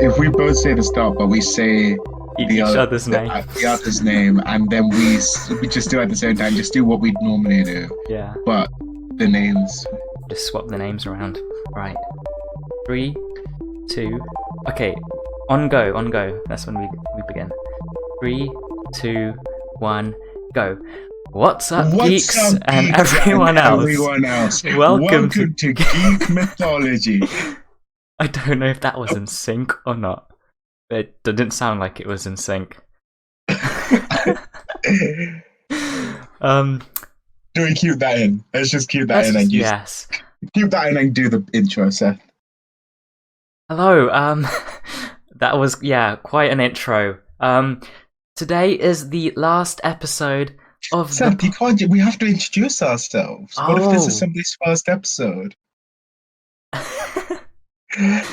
if we both say the start, but we say each other's name. The other's name, and then we just do it at the same time. Just do what we normally do. Yeah. But the names. Just swap the names around. Right. 3, 2. Okay. On go. That's when we begin. 3, 2, 1, go. What's up, geeks and everyone else? Welcome to Geek Mythology. I don't know if that was in sync or not. It didn't sound like it was in sync. Do we keep that in? Let's just keep that in and keep that in and do the intro, Seth. Hello. That was quite an intro. Today is the last episode of Seth, you can't. We have to introduce ourselves. What if this is somebody's first episode?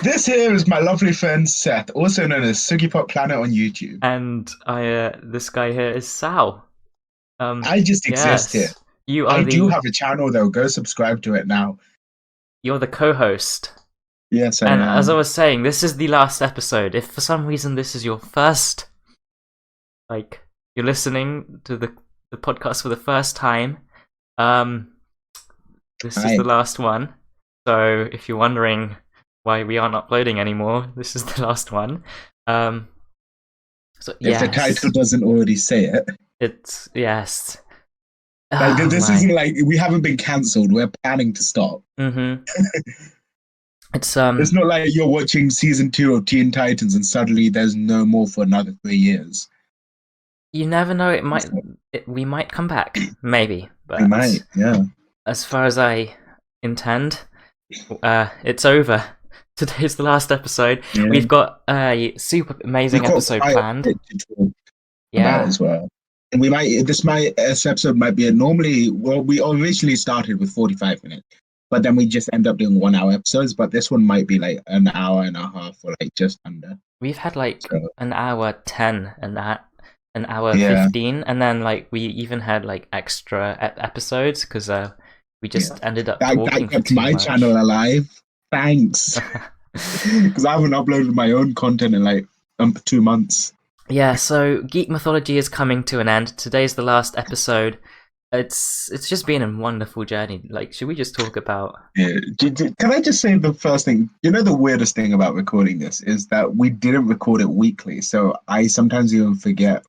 This here is my lovely friend Seth, also known as sugeypopplanet on YouTube. And this guy here is Sow. I just exist here. I do have a channel though. Go subscribe to it now. You're the co-host. Yes, I am. And as I was saying, this is the last episode. If for some reason this is your first, like, you're listening to the podcast for the first time, this is the last one. So if you're wondering why we aren't uploading anymore, this is the last one. So if the title doesn't already say it, it's yes. Like, this isn't like we haven't been cancelled. We're planning to stop. Mm-hmm. It's not like you're watching season 2 of Teen Titans and suddenly there's no more for another 3 years. You never know. We might come back, maybe. But we might, yeah. As far as I intend, it's over. Today's the last episode. Yeah. We've got a super amazing episode planned. As well. And this episode might be we originally started with 45 minutes, but then we just end up doing 1 hour episodes. But this one might be like an hour and a half or like just under. We've had an hour 10 and that. An hour 15, and then like we even had like extra episodes because we just ended up talking. That kept my channel alive. Thanks, because I haven't uploaded my own content in like 2 months. Yeah, so Geek Mythology is coming to an end. Today's the last episode. It's just been a wonderful journey. Like, should we just talk about? Yeah. Can I just say the first thing? You know, the weirdest thing about recording this is that we didn't record it weekly, so I sometimes even forget.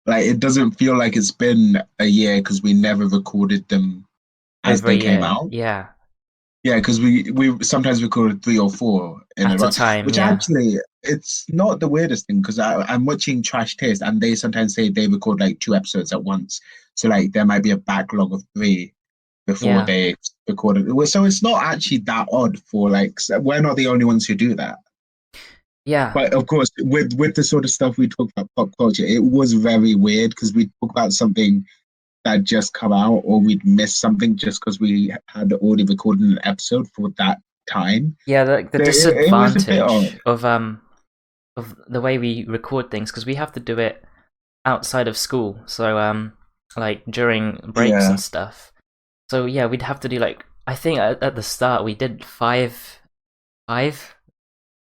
Like, it doesn't feel like it's been a year because we never recorded them as they came out. Yeah. Yeah, because we sometimes recorded 3 or 4 in a time. Which actually, it's not the weirdest thing because I'm watching Trash Taste and they sometimes say they record like 2 episodes at once. So like there might be a backlog of 3 before they recorded it. So it's not actually that odd for like, we're not the only ones who do that. Yeah, but of course, with the sort of stuff we talk about pop culture, it was very weird because we talk about something that just come out, or we'd miss something just because we had already recorded an episode for that time. Yeah, the disadvantage of the way we record things because we have to do it outside of school, so like during breaks and stuff. So yeah, we'd have to do like I think at the start we did five.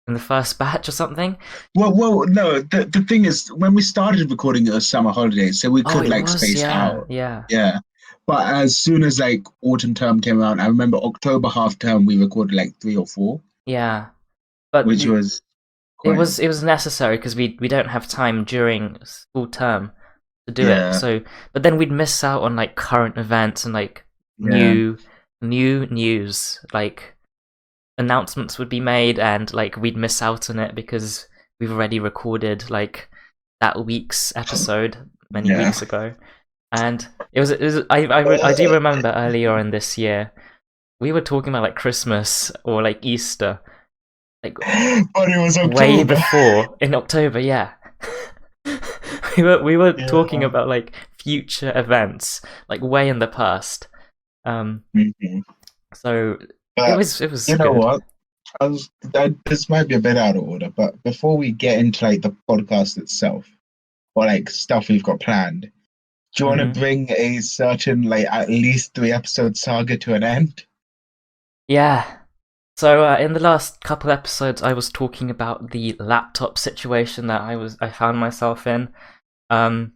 In the first batch or something? Well, no. The thing is, when we started recording, it was summer holidays, so we could space out. Yeah. But as soon as like autumn term came around, I remember October half term, we recorded like 3 or 4. Yeah, but it was necessary because we don't have time during school term to do it. So, but then we'd miss out on like current events and like new news, like. Announcements would be made and like we'd miss out on it because we've already recorded like that week's episode many weeks ago, and it was I do remember earlier in this year we were talking about like Christmas or like Easter, like but it was October. Way before in October. we were talking about like future events like way in the past. So. But it was. You know what? This might be a bit out of order, but before we get into like the podcast itself, or like stuff we've got planned, do you want to bring a certain like at least 3 episode saga to an end? Yeah. So in the last couple episodes, I was talking about the laptop situation that I found myself in. Um,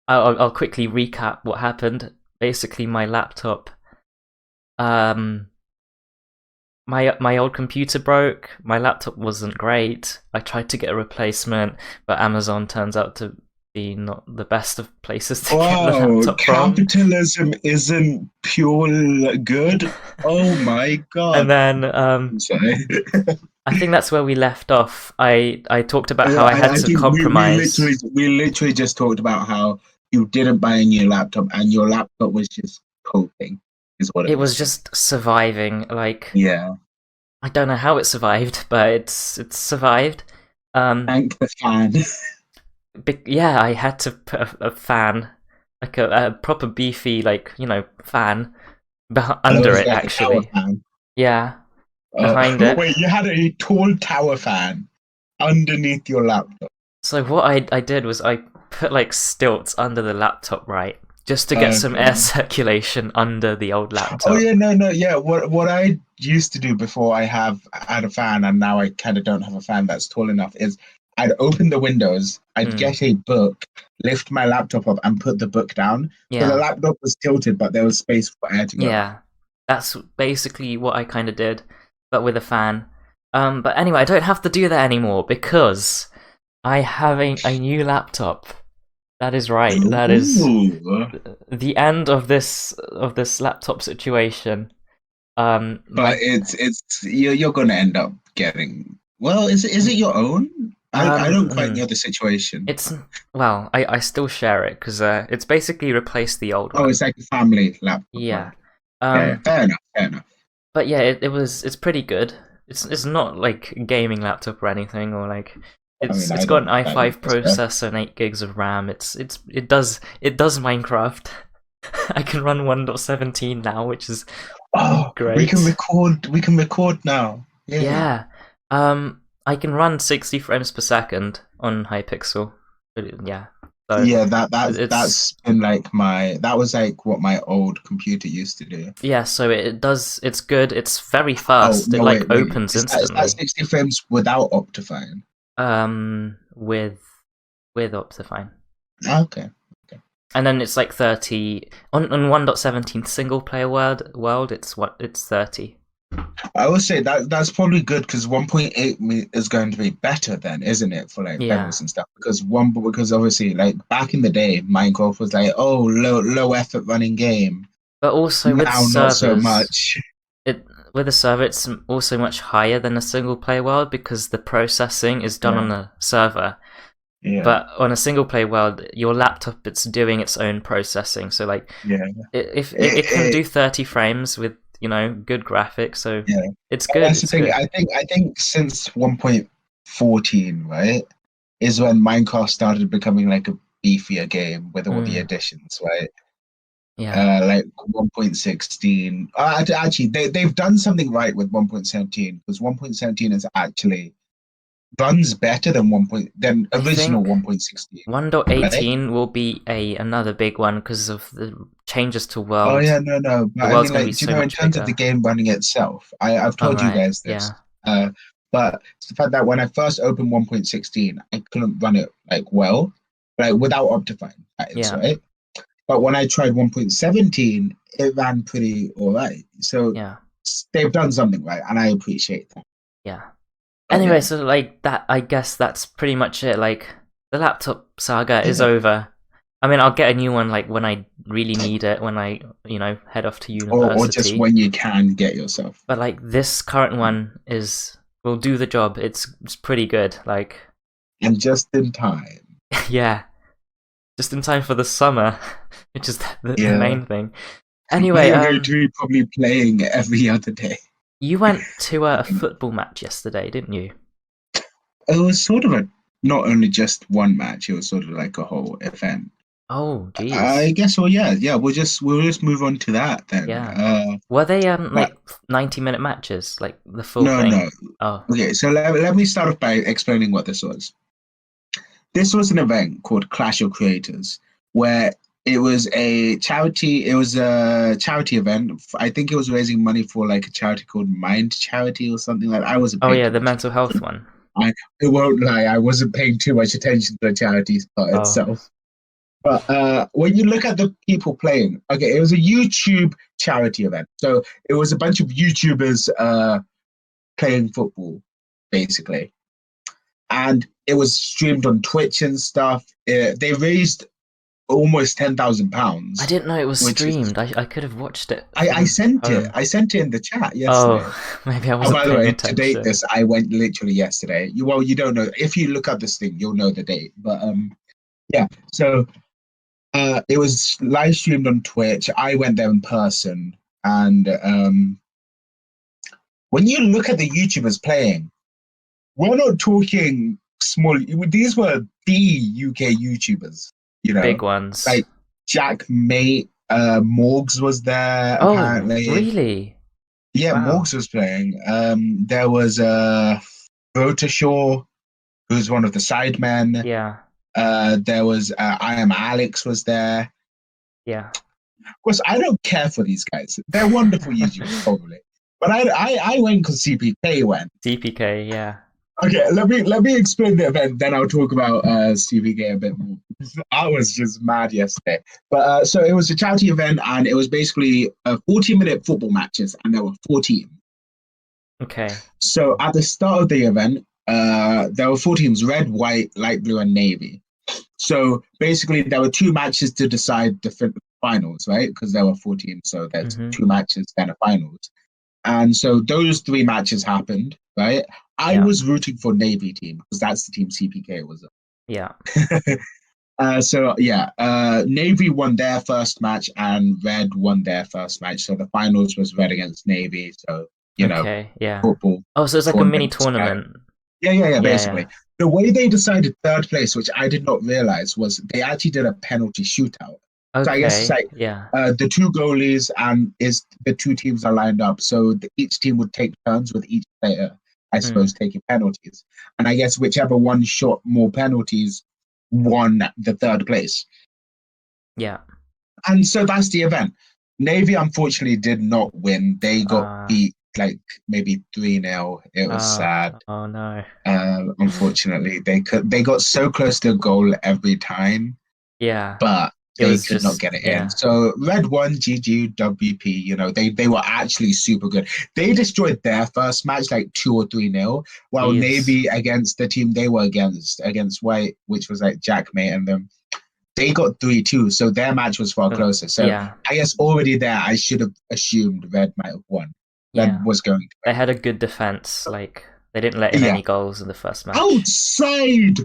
I'll quickly recap what happened. Basically, my laptop, my old computer broke. My laptop wasn't great. I tried to get a replacement, but Amazon turns out to be not the best of places to get the laptop from. Capitalism isn't pure good. Oh my god! And then I'm sorry. I think that's where we left off. I talked about how I had to compromise. We literally just talked about how you didn't buy a new laptop and your laptop was just coping. Is what it was just surviving. Like, yeah, I don't know how it survived, but it's survived. Thank the fan. Yeah, I had to put a fan, like a proper beefy, like, fan under it, like actually. Yeah, behind it. Wait, you had a tall tower fan underneath your laptop. So what I did was I put like stilts under the laptop, right? Just to get some air circulation under the old laptop. Oh yeah, yeah. What I used to do before I had a fan, and now I kind of don't have a fan that's tall enough, is I'd open the windows, I'd get a book, lift my laptop up, and put the book down. Yeah. So the laptop was tilted, but there was space for air to go. Yeah, that's basically what I kind of did, but with a fan. But anyway, I don't have to do that anymore because I have a new laptop. That is right. That is the end of this laptop situation. But you're gonna end up getting. Well, is it your own? I don't quite know the situation. I still share it because it's basically replaced the old one. Oh, it's like a family laptop. Yeah. Fair enough. But yeah, it's pretty good. It's not like a gaming laptop or anything, or like it's got an i5 processor and 8 gigs of RAM. It does Minecraft. I can run 1.17 now, which is great. We can record now. Yeah. I can run 60 frames per second on Hypixel. Yeah. So yeah, that's been like that was like what my old computer used to do. Yeah, so it's good. It's very fast. Wait. Opens instantly. Is that 60 frames without Optifine? With Optifine. Okay. And then it's like 30 on 1.17 single player world. It's 30. I would say that's probably good because 1.8 is going to be better then, isn't it, for like levels and stuff? Because obviously like back in the day, Minecraft was like low effort running game. But also with servers, not so much. With a server, it's also much higher than a single player world because the processing is done on a server. Yeah. But on a single player world, your laptop it's doing its own processing. So like, if it can do 30 frames with good graphics, so it's good. That's the thing. Good. I think since 1.14, right, is when Minecraft started becoming like a beefier game with all the additions, right? Yeah. Like 1.16. Actually, they've done something right with 1.17 because 1.17 is actually runs better than original 1.16. 1.18 will be another big one because of the changes to world. Oh yeah, no. But I mean, like, in terms of the game running itself, I've told you guys this. Yeah. But it's the fact that when I first opened 1.16, I couldn't run it like without Optifine. That is, right? But when I tried 1.17, it ran pretty alright. So they've done something right, and I appreciate that. Yeah. Anyway, so like that, I guess that's pretty much it. Like the laptop saga is over. I mean, I'll get a new one like when I really need it, when I head off to university, or just when you can get yourself. But like this current one will do the job. It's pretty good. Like, and just in time. Yeah, just in time for the summer, which is the main thing. Anyway, you're going to be probably playing every other day. You went to a football match yesterday, didn't you? It was sort of not only just one match; it was sort of like a whole event. Oh, geez. I guess. Well, yeah. We'll just move on to that then. Yeah. Were they like 90-minute matches, like the full thing? No. Oh. Okay, so let me start off by explaining what this was. This was an event called Clash of Creators, where It was a charity. It was a charity event. I think it was raising money for like a charity called Mind Charity or something like that. I wasn't Oh paying yeah, too the much mental health attention. one. I won't lie, I wasn't paying too much attention to the charity part Oh, itself. But when you look at the people playing, okay, it was a YouTube charity event. So it was a bunch of YouTubers playing football, basically. And it was streamed on Twitch and stuff. They raised almost £10,000, I didn't know it was which is streamed. I could have watched it I from sent it. home. I sent it in the chat yesterday. Oh, maybe I Oh, wasn't by the paying way, to date attention. this, I went literally yesterday. You don't know. If you look up this thing, you'll know the date. But yeah. So it was live streamed on Twitch. I went there in person, and when you look at the YouTubers playing, we're not talking small. These were the UK YouTubers. You know, Big ones. like Jack Mate, Morgs was there Oh, apparently. really? Yeah, Wow. Morgs was playing. There was Rotashaw, who's one of the sidemen. Yeah. There was I Am Alex was there. Yeah. Of course, I don't care for these guys. They're wonderful YouTubers, probably. But I went because CPK went. CPK, yeah. Okay, let me explain the event, then I'll talk about CPK a bit more. I was just mad yesterday. But so it was a charity event, and it was basically 40-minute football matches, and there were 4 teams. Okay. So at the start of the event, there were 4 teams: red, white, light blue, and navy. So basically, there were 2 matches to decide the finals, right? Because there were 4 teams, so there's 2 matches, then a finals. And so those 3 matches happened, right? I was rooting for Navy team because that's the team CPK was on. Yeah. So yeah, Navy won their first match and Red won their first match. So the finals was Red against Navy. So you know, football. Oh, so it's like a mini tournament. Yeah, basically. The way they decided 3rd place, which I did not realize, was they actually did a penalty shootout. Okay. So I guess it's like the 2 goalies and the 2 teams are lined up. So each team would take turns with each player, I suppose, taking penalties. And I guess whichever one shot more penalties won the 3rd place. Yeah. And so that's the event. Navy, unfortunately, did not win. They got beat like maybe 3-0. It was sad. Oh no. Unfortunately, they got so close to a goal every time. Yeah. But they could not get it in. So Red won, GG, WP, you know, they were actually super good. They destroyed their first match like 2 or 3-0, while Navy against the team they were against White, which was like Jack Mate and them, they got 3-2. So their match was far closer. So I guess already there I should have assumed Red might have won. Red was going to win. They had a good defense, like they didn't let in any goals in the first match. Outside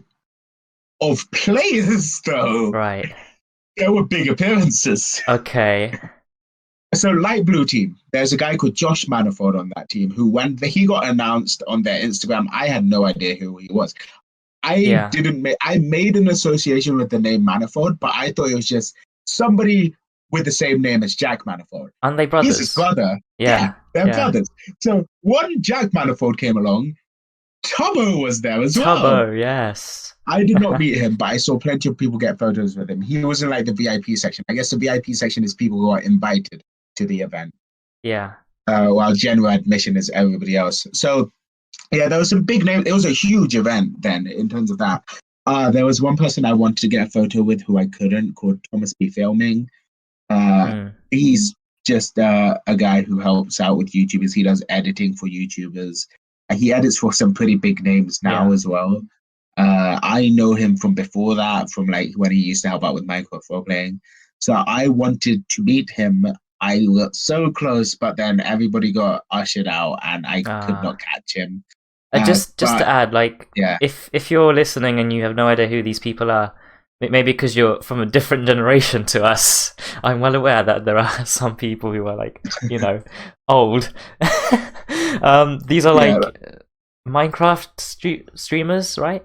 of players though. Right. There were big appearances. Okay. So light blue team, there's a guy called Josh Manifold on that team who, when he got announced on their Instagram, I had no idea who he was. I made an association with the name Manifold, but I thought it was just somebody with the same name as Jack Manifold. Aren't they brothers? He's his brother. Yeah, they're brothers. So one Jack Manifold came along. Tubbo was there as well. Tubbo, yes. I did not meet him, but I saw plenty of people get photos with him. He was in like the VIP section. I guess the VIP section is people who are invited to the event. Yeah. While general admission is everybody else. So yeah, there was some big names. It was a huge event then in terms of that. There was one person I wanted to get a photo with who I couldn't, called Thomas B. Filming. He's just a guy who helps out with YouTubers. He does editing for YouTubers. He edits for some pretty big names now as well. I know him from before that, from like when he used to help out with Minecraft roleplaying. So I wanted to meet him. I got so close, but then everybody got ushered out and I could not catch him. Just to add, like, if you're listening and you have no idea who these people are, maybe because you're from a different generation to us, I'm well aware that there are some people who are like, you know, old. These are like Minecraft streamers, right?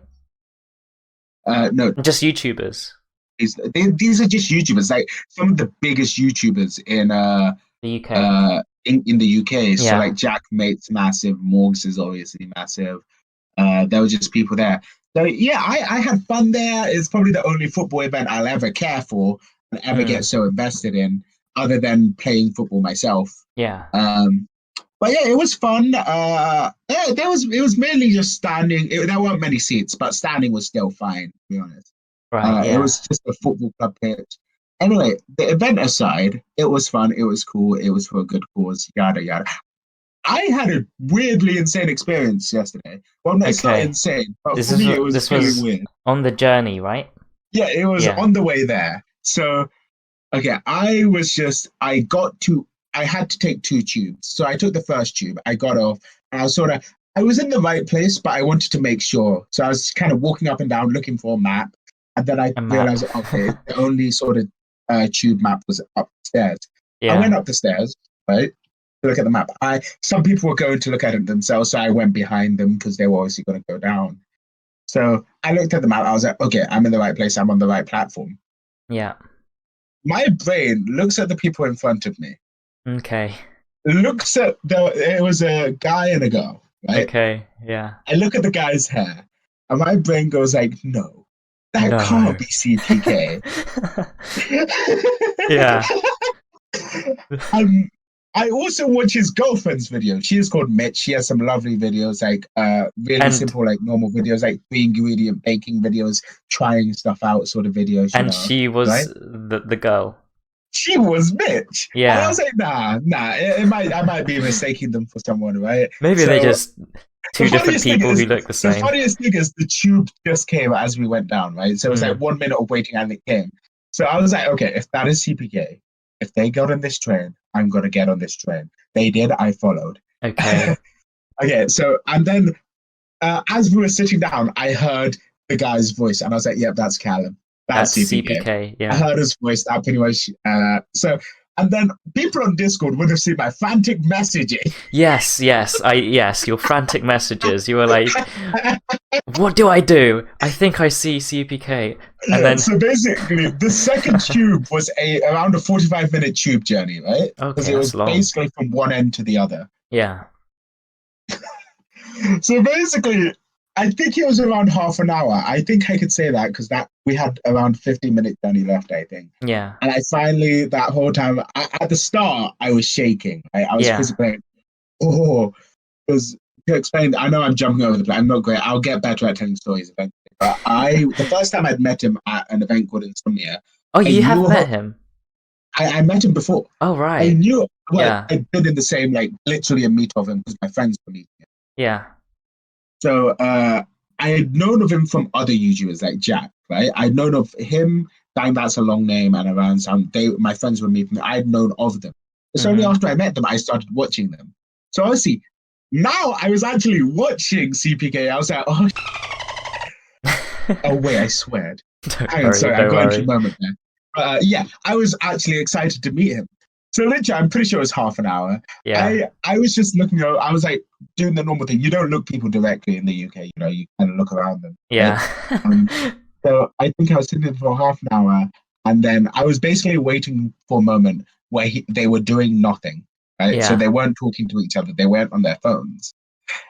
No, just YouTubers. These are just YouTubers, like some of the biggest YouTubers in the UK. In the UK. So like Jack Mate's massive, Morgs is obviously massive. There were just people there. So yeah, I had fun there. It's probably the only football event I'll ever care for. and ever get so invested in, other than playing football myself. Yeah. But yeah, it was fun. Yeah, it was mainly just standing. There weren't many seats, but standing was still fine, to be honest. Right. It was just a football club pitch. Anyway, the event aside, it was fun. It was cool. It was for a good cause. Yada yada. I had a weirdly insane experience yesterday. Well, no, it's not insane, but for me, it was feeling weird. On the journey, right? Yeah, it was on the way there. So, okay, I had to take 2 tubes. So I took the first tube, I got off, and I was in the right place, but I wanted to make sure. So I was kind of walking up and down looking for a map. And then I realized, okay, the only sort of tube map was upstairs. Yeah. I went up the stairs, right, to look at the map. Some people were going to look at it themselves, so I went behind them because they were obviously going to go down. So I looked at the map. I was like, okay, I'm in the right place. I'm on the right platform. Yeah. My brain looks at the people in front of me. Okay. Looks at it was a guy and a girl, right? Okay, yeah. I look at the guy's hair, and my brain goes like, no, that can't be CPK. Yeah. I also watch his girlfriend's video. She is called Mitch. She has some lovely videos, like really simple, like normal videos, like 3-ingredient baking videos, trying stuff out sort of videos. And she was the girl. She was Mitch. Yeah. And I was like, nah. I might be mistaking them for someone, right? Maybe they're just two different people who look the same. The funniest thing is the tube just came as we went down, right? So it was like 1 minute of waiting and it came. So I was like, okay, if that is CPK, if they got on this train, I'm going to get on this train. They did, I followed. Okay. Okay, so, and then as we were sitting down, I heard the guy's voice and I was like, yep, that's Callum. That's CPK. Yeah. I heard his voice, that pretty much. And then people on Discord would have seen my frantic messaging. Yes, your frantic messages. You were like, what do? I think I see CPK. And then so basically, the second tube was around a 45-minute tube journey, right? Okay, because it was basically from one end to the other. Yeah. So basically, I think it was around half an hour. I think I could say that because we had around 15-minute journey left, I think. Yeah. And I finally, that whole time, at the start, I was shaking. I was physically, because to explain, I know I'm jumping over the place. I'm not great. I'll get better at telling stories eventually. But the first time I'd met him at an event called Insomnia. Oh, you have met him? I met him before. Oh, right. I knew, I'd been in the same, literally a meet of him because my friends were meeting him. Yeah. So I had known of him from other YouTubers like Jack, right? I'd known of him, that's a long name, and around my friends were meeting me. I'd known of them. It's only after I met them I started watching them. So obviously, now I was actually watching CPK. I was like, oh wait, I swear. Sorry, I got into a moment there. I was actually excited to meet him. So literally, I'm pretty sure it was half an hour. Yeah. I was just looking over, I was like doing the normal thing. You don't look people directly in the UK, you kind of look around them. Yeah. Right? So I think I was sitting there for half an hour, and then I was basically waiting for a moment where they were doing nothing, right? Yeah. So they weren't talking to each other. They weren't on their phones.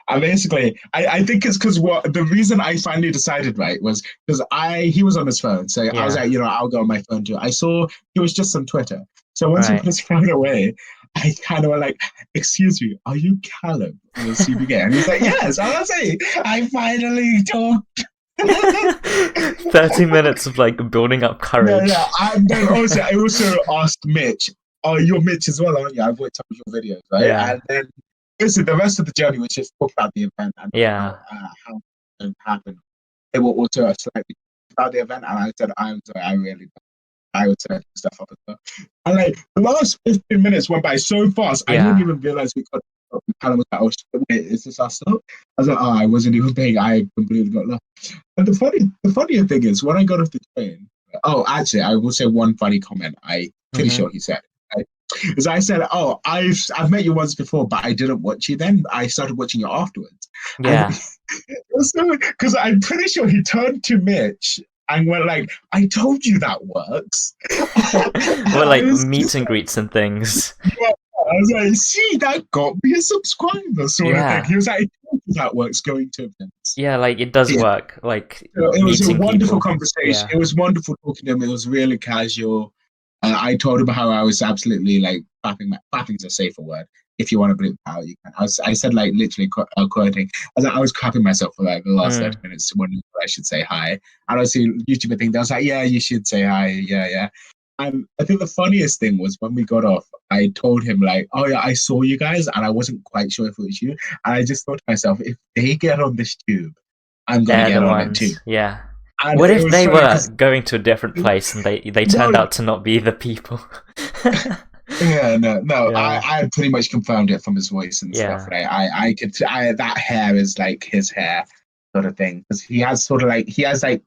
And basically, I think it's because the reason I finally decided, right, was because he was on his phone. So I was like, I'll go on my phone too. I saw he was just on Twitter. So once he put his phone away, I kind of went like, excuse me, are you Callum from the CPK? And he's like, yes. I was like, I finally talked. 30 minutes of building up courage. Yeah. And then also, I also asked Mitch, oh, you're Mitch as well, aren't you? I've watched some of your videos, right? Yeah. And then basically the rest of the journey was just talk about the event and how it happened. They were also slightly about the event, and I said, I'm sorry, I would set stuff up as well. And the last 15 minutes went by so fast, I didn't even realize we got Callum was like, oh shit, wait, is this our stop? I was like, oh, I wasn't even paying, I completely got lost. And the funnier thing is when I got off the train, actually I will say one funny comment I'm pretty sure he said. Because I said, oh, I've met you once before, but I didn't watch you then. I started watching you afterwards. Yeah. Because I'm pretty sure he turned to Mitch and went like, I told you that works. Well, meet and greets and things. Yeah, I was like, see, that got me a subscriber sort of thing. He was like, I told you that works going to events. Yeah, it does work. It was a wonderful conversation. Yeah. It was wonderful talking to him. It was really casual. I told him how I was absolutely like clapping's a safer word. If you want to bleep out, you can. I said like literally quoting. I was crapping myself for like the last 30 minutes when I should say hi. And I see YouTuber thing. I was like, yeah, you should say hi. Yeah. And I think the funniest thing was when we got off, I told him like, oh yeah, I saw you guys, and I wasn't quite sure if it was you. And I just thought to myself, if they get on this tube, I'm gonna get on it too. Yeah. And what if they were going to a different place and they turned out to not be the people? Yeah, no. Yeah. I pretty much confirmed it from his voice and stuff. Right? I could. That hair is like his hair, sort of thing, because he has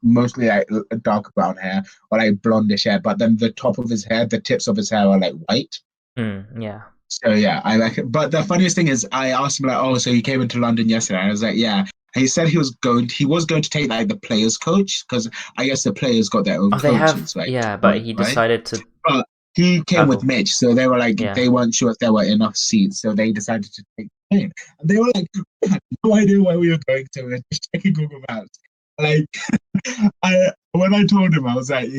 mostly like dark brown hair or like blondish hair, but then the top of his hair, the tips of his hair are like white. Yeah. So yeah, I like it. But the funniest thing is, I asked him like, "Oh, so you came into London yesterday?" And I was like, "Yeah." And he said he was going to take like the players' coach, because I guess the players got their own coaches, right? Yeah, but he decided to. But he came with Mitch, so they were like, they weren't sure if there were enough seats, so they decided to take the plane. And they were like, we had no idea where we were going to. We were just checking Google Maps. Like, when I told him, I was like,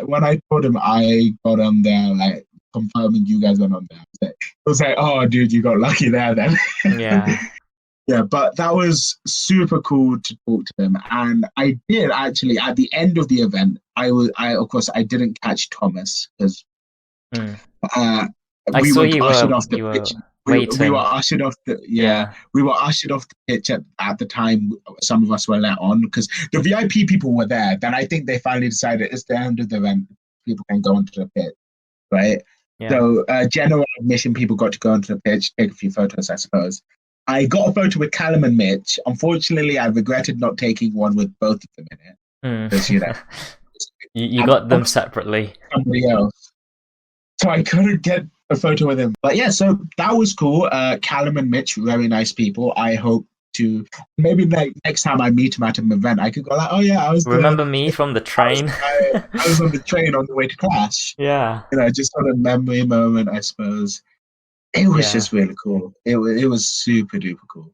when I told him I got on there, like confirming you guys went on there, it was like, oh, dude, you got lucky there then. Yeah. Yeah, but that was super cool to talk to them, and I did actually at the end of the event. I of course I didn't catch Thomas because we were ushered off the pitch. We were ushered off the we were ushered off the pitch at the time. Some of us were let on because the VIP people were there. Then I think they finally decided it's the end of the event. People can go onto the pitch, right? Yeah. So general admission people got to go onto the pitch, take a few photos, I suppose. I got a photo with Callum and Mitch. Unfortunately, I regretted not taking one with both of them in it. Because, you got them separately. Somebody else. So I couldn't get a photo with him. But yeah, so that was cool. Callum and Mitch, very nice people. I hope to, maybe like next time I meet him at an event, I could go like, oh yeah, I was Remember me from the train? I was on the train on the way to class. Yeah. Just sort of memory moment, I suppose. It was just really cool. It was super duper cool.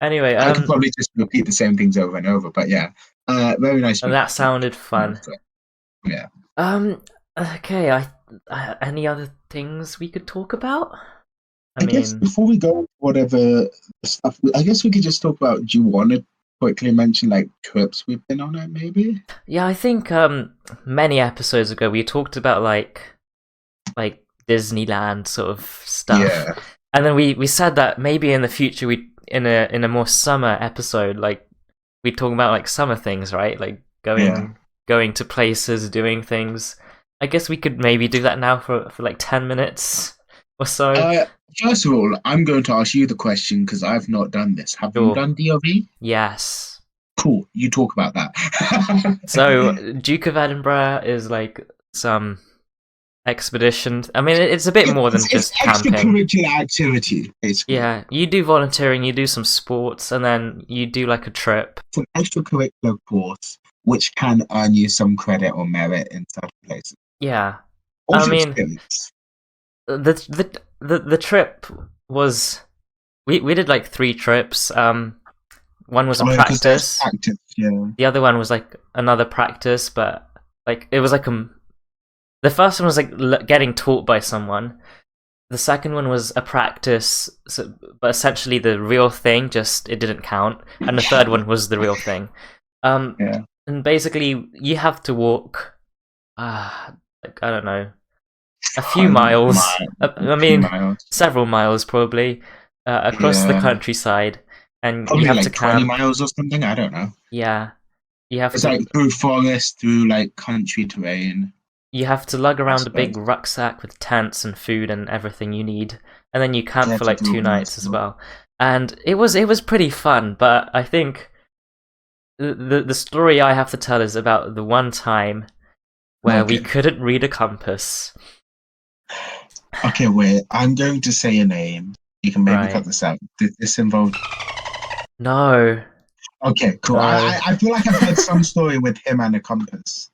Anyway, I could probably just repeat the same things over and over, but yeah, very nice. And that sounded fun. Yeah. Okay. Any other things we could talk about? I guess before we go, whatever stuff, I guess we could just talk about. Do you want to quickly mention like trips we've been on it? Maybe. Yeah, I think many episodes ago we talked about like Disneyland sort of stuff. Yeah. And then we said that maybe in the future we in a more summer episode, like we talk about like summer things, right? Like going to places, doing things. I guess we could maybe do that now for like 10 minutes or so. First of all, I'm going to ask you the question because I've not done this. Have you done DOV? Yes. Cool. You talk about that. So Duke of Edinburgh is like some expedition. I mean, it's a bit more than just camping. Extracurricular activity, basically. Yeah, you do volunteering, you do some sports, and then you do like a trip. It's an extracurricular course which can earn you some credit or merit in certain places. Yeah, Also I mean, the trip was we did like 3 trips. One was a practice. The other one was like another practice, but like it was like the first one was like getting taught by someone. The second one was a practice, but essentially the real thing, just it didn't count. And the third one was the real thing. And basically, you have to walk, like I don't know, a few miles. I mean, several miles probably across the countryside, and probably you have like to camp. 20 miles or something. I don't know. Yeah, you have it's like through forest, through like country terrain. You have to lug around a big rucksack with tents and food and everything you need, and then you camp for like 2 nights as well. And it was pretty fun, but I think the story I have to tell is about the one time where we couldn't read a compass. Okay, wait. I'm going to say a name. You can maybe cut this out. Did this involve? No. Okay, cool. No. I feel like I've heard some story with him and a compass.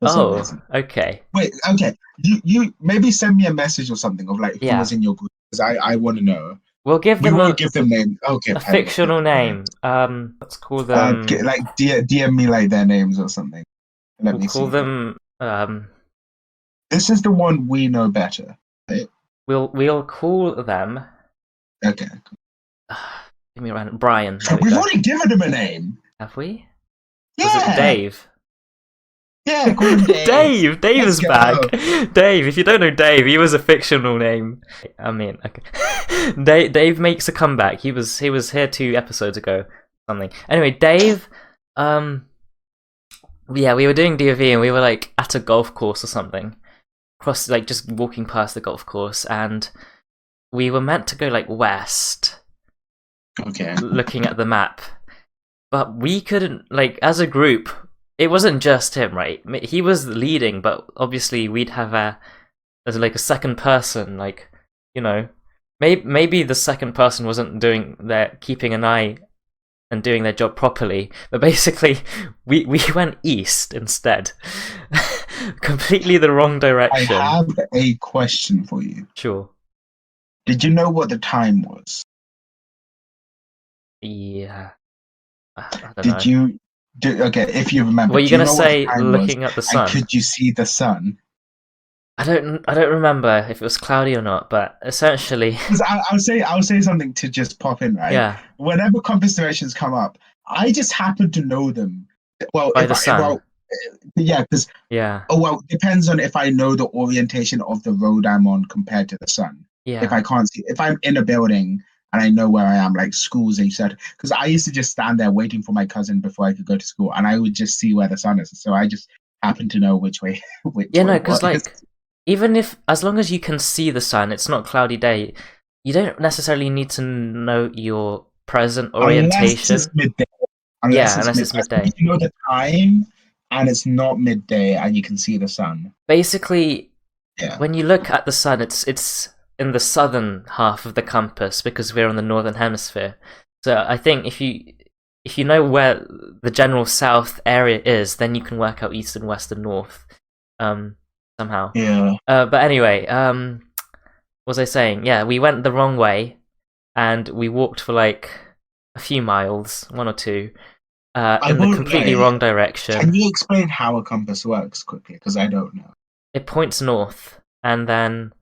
Okay. Wait, okay. You maybe send me a message or something of like who was in your group because I want to know. We'll give them names. Okay, a fictional name. Let's call them DM me like their names or something. We'll call them This is the one we know better. Right? We'll call them. Okay. Give me a random. Brian. There we We've go. already given him a name. Have we? Yeah. Was it Dave? Yeah, call him Dave. Dave! Dave Let's is go. back! Dave, if you don't know Dave, he was a fictional name. I mean, okay. Dave makes a comeback. He was here 2 episodes ago. Something. Anyway, Dave, yeah, we were doing DOV and we were like at a golf course or something. Like just walking past the golf course, and we were meant to go like west. Okay. Looking at the map. But we couldn't, like, as a group, it wasn't just him, right? He was leading, but obviously we'd have there's like a second person, like, you know, maybe the second person wasn't keeping an eye and doing their job properly, but basically we went east instead. Completely the wrong direction. I have a question for you. Sure. Did you know what the time was? Yeah. I don't know. Okay, if you remember. Were you going to say looking at the sun? And could you see the sun? I don't remember if it was cloudy or not, but essentially, I'll say something to just pop in, right? Yeah. Whenever compass directions come up, I just happen to know them. Well, by the sun. Yeah, because depends on if I know the orientation of the road I'm on compared to the sun. Yeah. If I can't see, if I'm in a building and I know where I am, like schools and such, because I used to just stand there waiting for my cousin before I could go to school, and I would just see where the sun is. So I just happen to know which way. No, because like, even if, as long as you can see the sun, it's not a cloudy day. You don't necessarily need to know your present orientation. Unless it's midday. Unless it's midday. You know the time, and it's not midday, and you can see the sun. Basically, when you look at the sun, it's in the southern half of the compass because we're on the northern hemisphere. So I think if you know where the general south area is, then you can work out east and west and north somehow. Yeah. But anyway, what was I saying? Yeah, we went the wrong way and we walked for like a few miles, 1 or 2, in the completely wrong direction. Can you explain how a compass works quickly? Because I don't know. It points north and then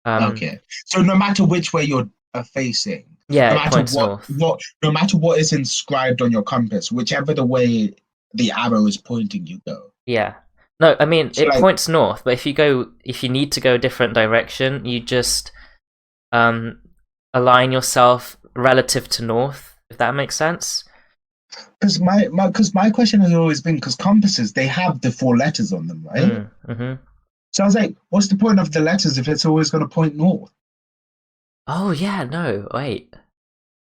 okay, so no matter which way you're facing, it points north. No matter what is inscribed on your compass, whichever the way the arrow is pointing, you go. Yeah. No, I mean, so it points north, but if you need to go a different direction, you just align yourself relative to north, if that makes sense. Because my question has always been, because compasses, they have the 4 letters on them, right? Mm-hmm. So I was like, what's the point of the letters if it's always going to point north? Oh, yeah, no, wait.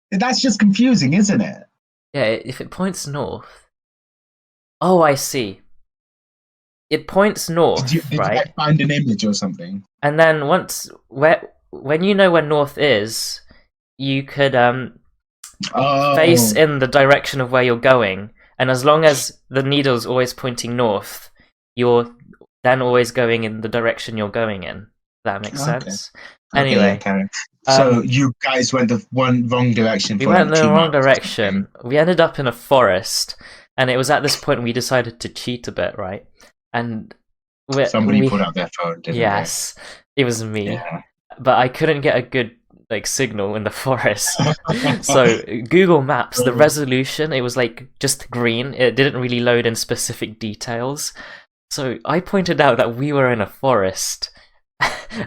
That's just confusing, isn't it? Yeah, if it points north. Oh, I see. It points north, did right? you find an image or something? And then when you know where north is, you could face in the direction of where you're going. And as long as the needle's always pointing north, you're then always going in the direction you're going in. If that makes sense. Anyway, so you guys went the wrong direction. We went the wrong direction. We ended up in a forest, and it was at this point we decided to cheat a bit, right? And somebody put out their phone, didn't yes, it was me. Yeah. But I couldn't get a good signal in the forest. So Google Maps, the resolution, it was like just green. It didn't really load in specific details. So I pointed out that we were in a forest,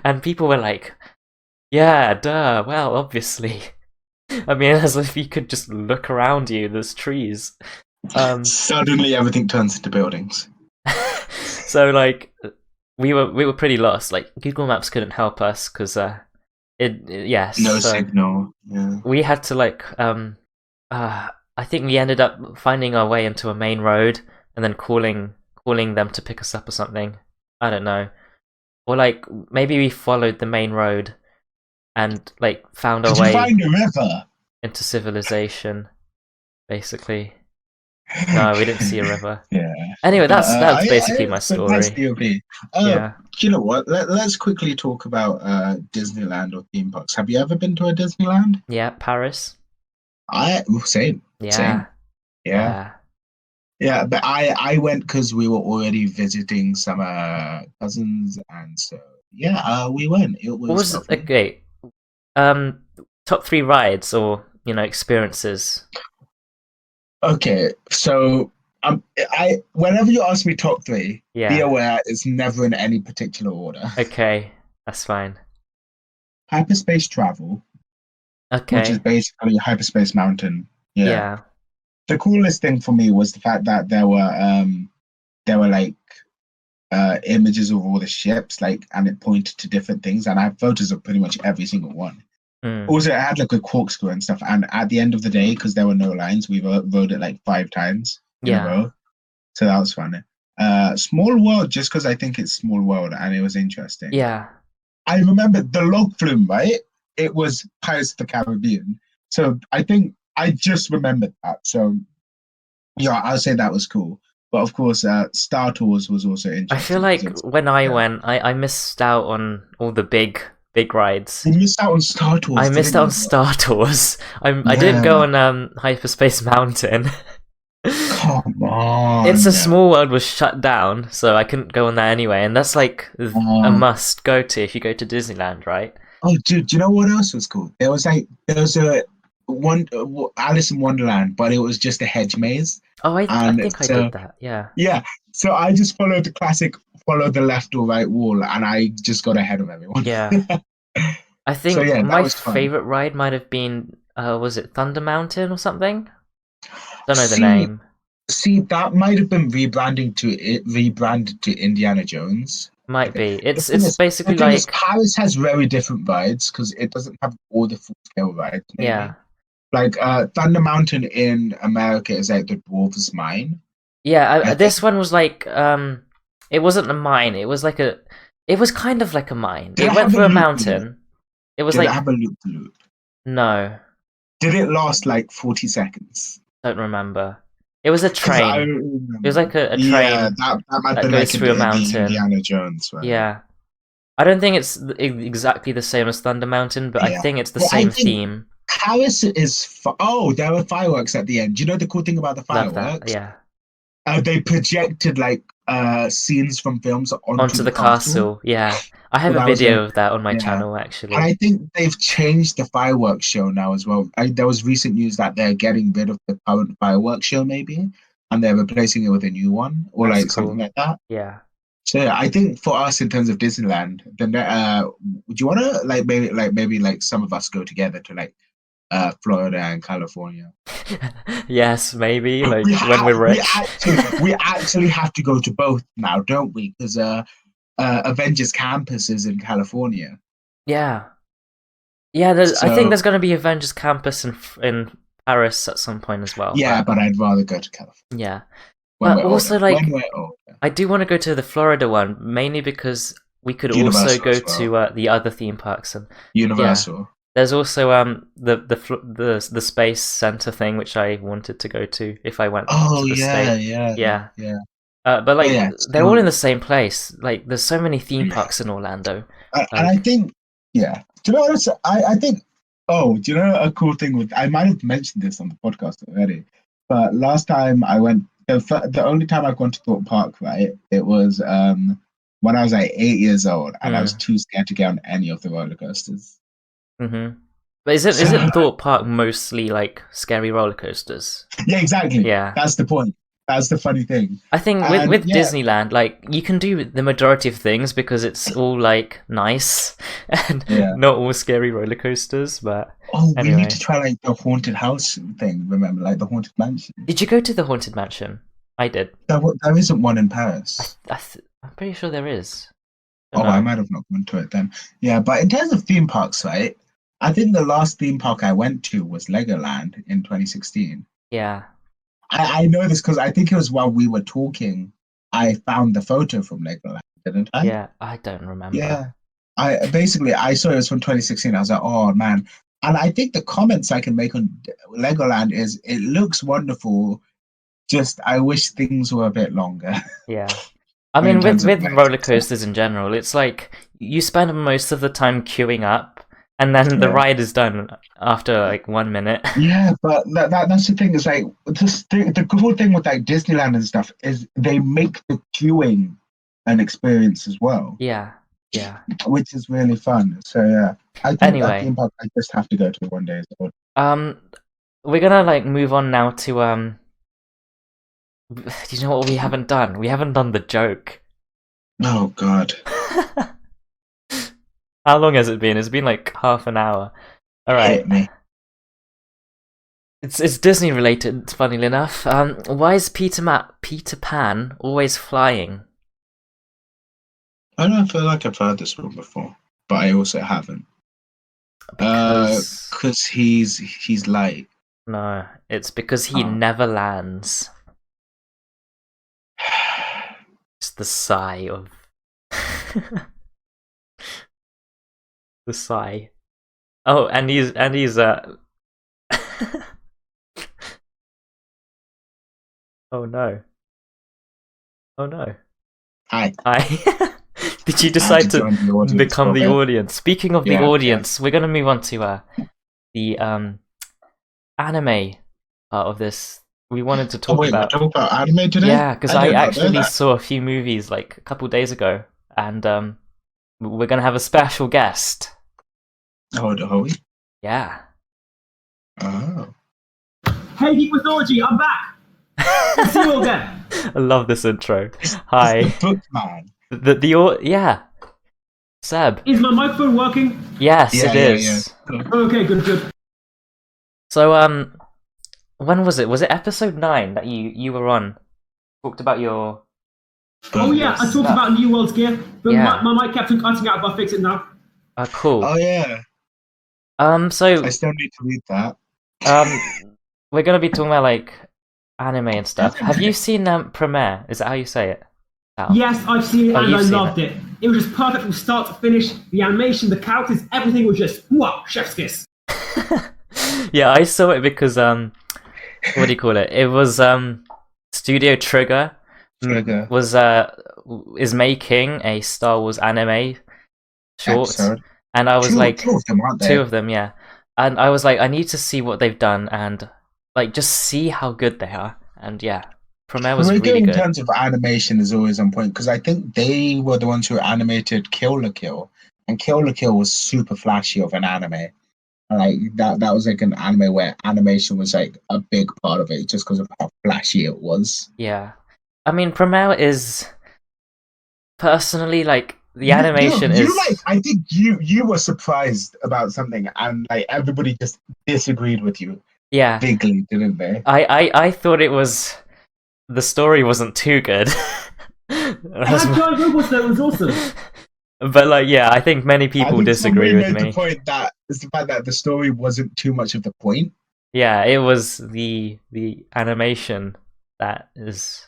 and people were like, yeah, duh, well, obviously. I mean, as if you could just look around you, there's trees. Suddenly everything turns into buildings. So, like, we were pretty lost. Like, Google Maps couldn't help us, because, no signal. Yeah. We had to, I think we ended up finding our way into a main road, and then calling them to pick us up or something. I don't know. Or like maybe we followed the main road and like found our way find a river? Into civilization, basically. No, we didn't see a river. Yeah. Anyway, that's basically my story. That's DOP. Yeah. You know what? Let's quickly talk about Disneyland or theme parks. Have you ever been to a Disneyland? Yeah, Paris. Same. Yeah. Same. Yeah. Yeah, but I went because we were already visiting some cousins, and so yeah, we went. It What was was lovely. okay? Um, top three rides or experiences. Okay, so I whenever you ask me top three, be Yeah. aware it's never in any particular order. Okay, that's fine. Hyperspace travel, which is Okay. basically Hyperspace Mountain. Yeah, Yeah. the coolest thing for me was the fact that there were like images of all the ships, like, and it pointed to different things, and I have photos of pretty much every single one. Mm. Also, it had like a corkscrew and stuff, and at the end of the day, because there were no lines, we rode it like 5 times in a Yeah. row, so that was fun. Small world, just because I think it's small world and it was interesting. Yeah. I remember the log flume, right? It was Pirates of the Caribbean, so I think I just remembered that. So yeah, I'll say that was cool. But of course, Star Tours was also I feel interesting because like it was, when I yeah. went, I missed out on all the big rides. You missed out on Star I Tours, missed didn't out on you? Star Tours. I didn't go Yeah, on Hyperspace Mountain. come It's a on. Small World was shut down, so I couldn't go on there anyway, and that's like a Uh, must go to if you go to Disneyland, right? oh, do you know what else was cool? There was a one Alice in Wonderland, but it was just a hedge maze, Oh, I and think I did so that. Yeah. yeah, so I just followed the classic, follow the left or right wall, and I just got ahead of everyone. Yeah. I So think yeah, that my was fun. favorite ride might have been was it Thunder Mountain or something? Don't know the See, name. that might have been rebranded to Indiana Jones. I Might think. be. The thing It's is, the basically thing is, like Paris has very different rides because it doesn't have all the full scale rides. yeah. Maybe like Thunder Mountain in America is like the Dwarf's Mine. Yeah, I think. this one was like it wasn't a mine. It was kind of like a mine. Did It it went have a through a loop loop? mountain. It was Did it like have a loop loop? no, Did it last like 40 seconds? don't remember. It was a Because I train. It was remember. like a Yeah, train that might have that been goes like through a in the mountain. Indiana Jones, right? Yeah. I don't think it's exactly the same as Thunder Mountain, but I Yeah. think it's the Well, I same think theme. Paris is. Oh, there were fireworks at the end. Do you know the cool thing about the Love that. fireworks? Yeah. They projected like scenes from films onto Onto the the castle. castle. Yeah. I So have a that was video of that on my yeah. channel And actually. I think they've changed the fireworks show now as well. There was recent news that they're getting rid of the current fireworks show, maybe, and they're replacing it with a new one or That's like something cool. like that. Yeah. So yeah, I think for us in terms of Disneyland, then do you want to like maybe some of us go together to like Florida and California? Yes, maybe like We when ha- we're rich. we actually have to go to both now, don't we? Because Avengers Campus is in California. Yeah. Yeah, I think So there's going to be Avengers Campus in Paris at some point as well, yeah, but but I'd rather go to California yeah. when But we're older. also When like we're older. I do want to go to the Florida one mainly because we could also Universal go as well. to the other theme parks and yeah. Universal. There's also the space center thing which I wanted to go to if I went Oh to the yeah, state. yeah, Yeah. yeah. But But like yeah, they're all so in the same place. Like there's so many theme yeah. parks in Orlando. And I Like think yeah. Do you know what I think do you know a cool thing with I might have mentioned this on the podcast already, but last time I went the only time I've gone to Thorpe Park, right? It was when I was like 8 years old and I was mm, too scared to get on any of the roller coasters. mm-hmm. But So isn't Thorpe Park mostly like scary roller coasters? yeah, exactly. Yeah. That's the point. That's the funny thing. I think And with yeah, Disneyland, like you can do the majority of things because it's all like nice and yeah. not all scary roller coasters. But Oh, we need to anyway, try like the haunted house thing. Remember, like the haunted mansion. did you go to the Haunted Mansion? I did. There isn't one in Paris. I'm pretty sure there is. I don't Oh, I know. might have not gone to it then. Yeah, but in terms of theme parks, right? I think the last theme park I went to was Legoland in 2016. Yeah. I know this because I think it was while we were talking, I found the photo from Legoland, didn't I? Yeah. I don't remember. Yeah. I saw it was from 2016. I was like, oh man. And I think the comments I can make on Legoland is it looks wonderful. Just I wish things were a bit longer Yeah. I in mean, terms of with rides roller and stuff. coasters in general, it's like you spend most of the time queuing up, and then the ride is done after like 1 minute. Yeah, but that's the thing. Is like the cool thing with like Disneyland and stuff is they make the queuing an experience as well. Yeah, which is really fun. So yeah, I think that theme park I just have to go to one day. We're gonna like move on now to do you know what we haven't done? We haven't done the joke. Oh God. How long has it been? It's been like half an hour. All right. Hit me. It's Disney related, funnily enough. Why is Peter Pan always flying? I don't feel like I've heard this one before, but I also haven't. Because he's light. No, it's because he never lands. It's the sigh of the sigh. Oh, and he's oh no. Oh no. Hi. Did you decide to become the audience? Speaking of the audience, we're gonna move on to the anime part of this. We wanted to talk about. Talk about anime today? Yeah, because I actually saw a few movies like a couple days ago, and we're gonna have a special guest. Oh, are we? Yeah. Oh. Hey, Geek Mythology, I'm back. See you again. I love this intro. Hi. It's the book man. Yeah. Seb. Is my microphone working? Yes, it is. Yeah. Okay, good. So when was it? Was it episode 9 that you were on? Talked about your. Oh yeah, I talked about New World's gear, but my mic kept cutting out. But I fix it now. Cool. Oh yeah. So I still need to read that. We're gonna be talking about like anime and stuff. Have you seen Promare? Is that how you say it? Yes, I've seen it and I loved it. It was just perfect from start to finish. The animation, the characters, everything was just wow, chef's kiss. Yeah, I saw it because what do you call it? It was Studio Trigger is making a Star Wars anime short, and I was like two of them, yeah. And I was like, I need to see what they've done and like just see how good they are. And yeah, Promare was really good. In terms of animation is always on point because I think they were the ones who animated Kill la Kill, and Kill la Kill was super flashy of an anime. Like that was like an anime where animation was like a big part of it just because of how flashy it was. Yeah, I mean Promare is personally like the animation is like I think you were surprised about something and like everybody just disagreed with you. Yeah, bigly, didn't they? I thought it was the story wasn't too good. That giant robot that was awesome. But like, yeah, I think many people disagree with me. The point that is the fact that the story wasn't too much of the point. Yeah, it was the animation that is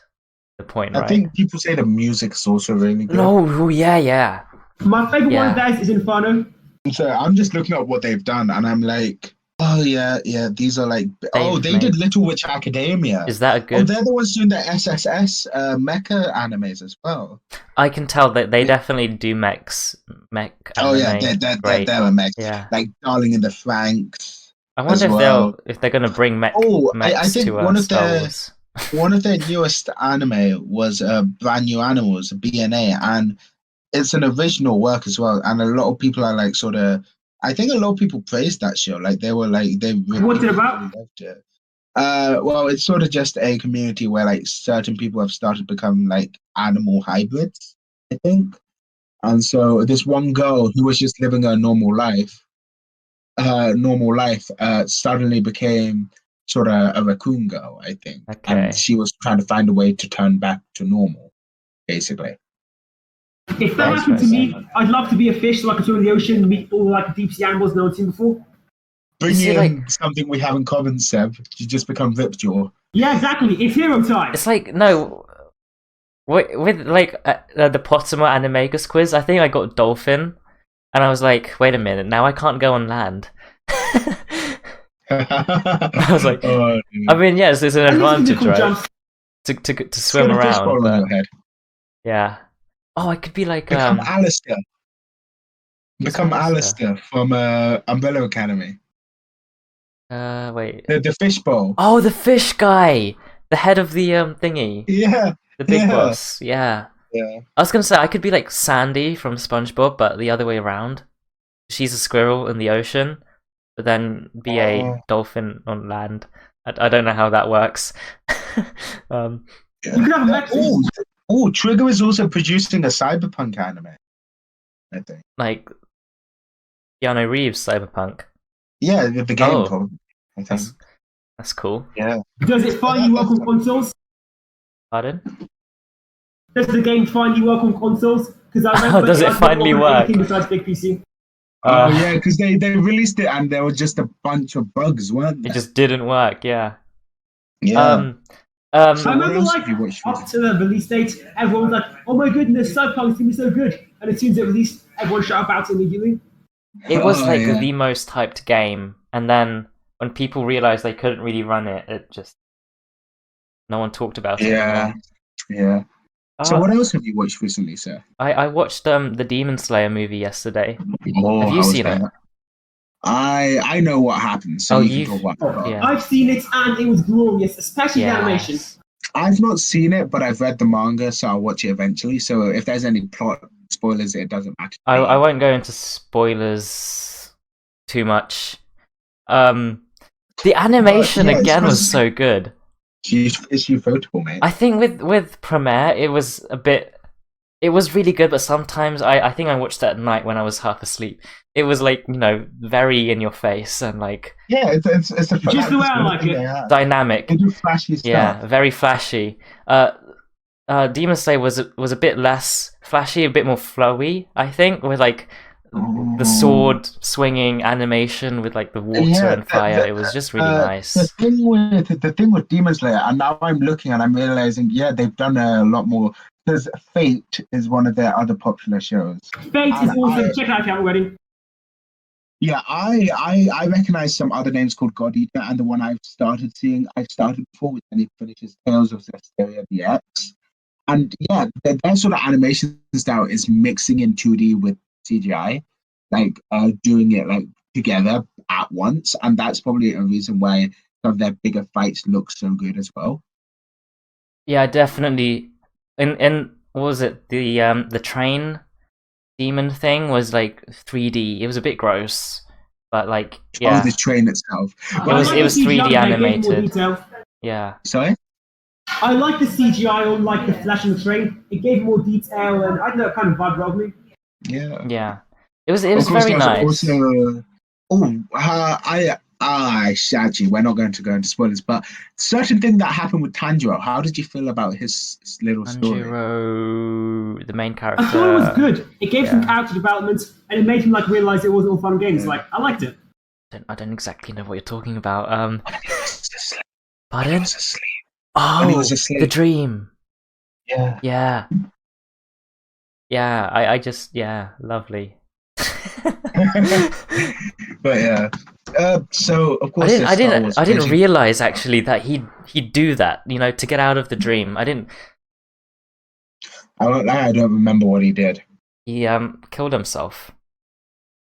the point, right? I think people say the music's also really good. No, yeah. My favorite one of theirs is Inferno. So I'm just looking at what they've done, and I'm like, oh yeah, these are like, they did Little Witch Academia. Is that a good? Oh, they're the ones doing the SSS mecha animes as well. I can tell that they definitely do mech. Oh yeah, they're a mech. Yeah, like Darling in the Franxx. I wonder if they're gonna bring mechs I think to one of Star Wars. One of their newest anime was Brand New Animals, BNA, and it's an original work as well. And a lot of people are like I think a lot of people praised that show. Like they were like what's it about? Loved it. Well, it's sort of just a community where like certain people have started becoming like animal hybrids, I think. And so this one girl who was just living her normal life suddenly became sort of a raccoon girl, I think. Okay. And she was trying to find a way to turn back to normal, basically. If that happened to me, I'd love to be a fish so I could swim in the ocean and meet all like deep sea animals no one's seen before. Bring in something we have in common, Seb. You just become Ripjaw. Yeah, exactly. It's hero time. It's like, no, with like the Pottermore Animagus quiz, I think I got dolphin, and I was like, wait a minute, now I can't go on land. I was like, I mean, yes, there's an advantage, right? To swim around. But, yeah. Oh, I could be like Become Alistair. Become Alistair from Umbrella Academy. Wait. The fishbowl. Oh, the fish guy, the head of the thingy. Yeah. The big boss. Yeah. Yeah. I was gonna say I could be like Sandy from SpongeBob, but the other way around. She's a squirrel in the ocean, but then be a dolphin on land. I don't know how that works. You could have Oh, Trigger is also producing a cyberpunk anime, I think. Like Keanu Reeves cyberpunk. Yeah, the game probably. I think. That's cool. Yeah. Does it finally work on consoles? Pardon? Does the game finally work on consoles? Because I remember does it finally work? Anything besides big PC. Oh yeah, because they released it and there were just a bunch of bugs, weren't there? It just didn't work. Yeah. Yeah. I remember, like, up to the release date, everyone was like, "Oh my goodness, Cyberpunk's gonna be so good!" And as soon as it released, everyone shut about it immediately. It was the most hyped game, and then when people realized they couldn't really run it, it just no one talked about it anymore. Yeah. So what else have you watched recently, sir? I watched the Demon Slayer movie yesterday. Oh, have you seen it? I know what happened, so you can talk about it. Yeah. I've seen it and it was glorious, especially the animation. I've not seen it, but I've read the manga, so I'll watch it eventually. So if there's any plot spoilers, it doesn't matter. I won't go into spoilers too much. The animation again was so good. It's ufotable, mate. I think with Promare, it was really good, but sometimes I think I watched that at night when I was half asleep. It was like, very in your face and like it's a just the way I like it. Dynamic. They do flashy stuff. Yeah, very flashy. Demon Slayer was a bit less flashy, a bit more flowy, I think, with like the sword swinging animation with like the water and fire. It was just really nice. The thing with Demon Slayer, and now I'm looking and I'm realizing, they've done a lot more. Because Fate is one of their other popular shows. Fate is also check out already. Yeah, I recognize some other names called God Eater, and the one I've started before, which then it finishes Tales of Zestiria DX. And yeah, their sort of animation style is mixing in 2D with CGI, like doing it like together at once, and that's probably a reason why some of their bigger fights look so good as well. Yeah, definitely. In what was it? The train demon thing was like 3D. It was a bit gross, but like the train itself. It was 3D animated. Yeah. Sorry. I like the CGI on like the flash in the train. It gave more detail, and I don't know, it kind of vibe around me. Yeah. Yeah. It was very nice. Actually, we're not going to go into spoilers, but certain thing that happened with Tanjiro, how did you feel about his little story? Tanjiro, the main character. I thought it was good. It gave some character development, and it made him like realize it wasn't all fun and games. Like, I liked it. I don't exactly know what you're talking about. Pardon? He was asleep. Oh, he was asleep. The dream. Yeah. Yeah. Yeah, I just lovely. But yeah. So of course I didn't realize actually that he'd do that, to get out of the dream. I don't remember what he did. He killed himself.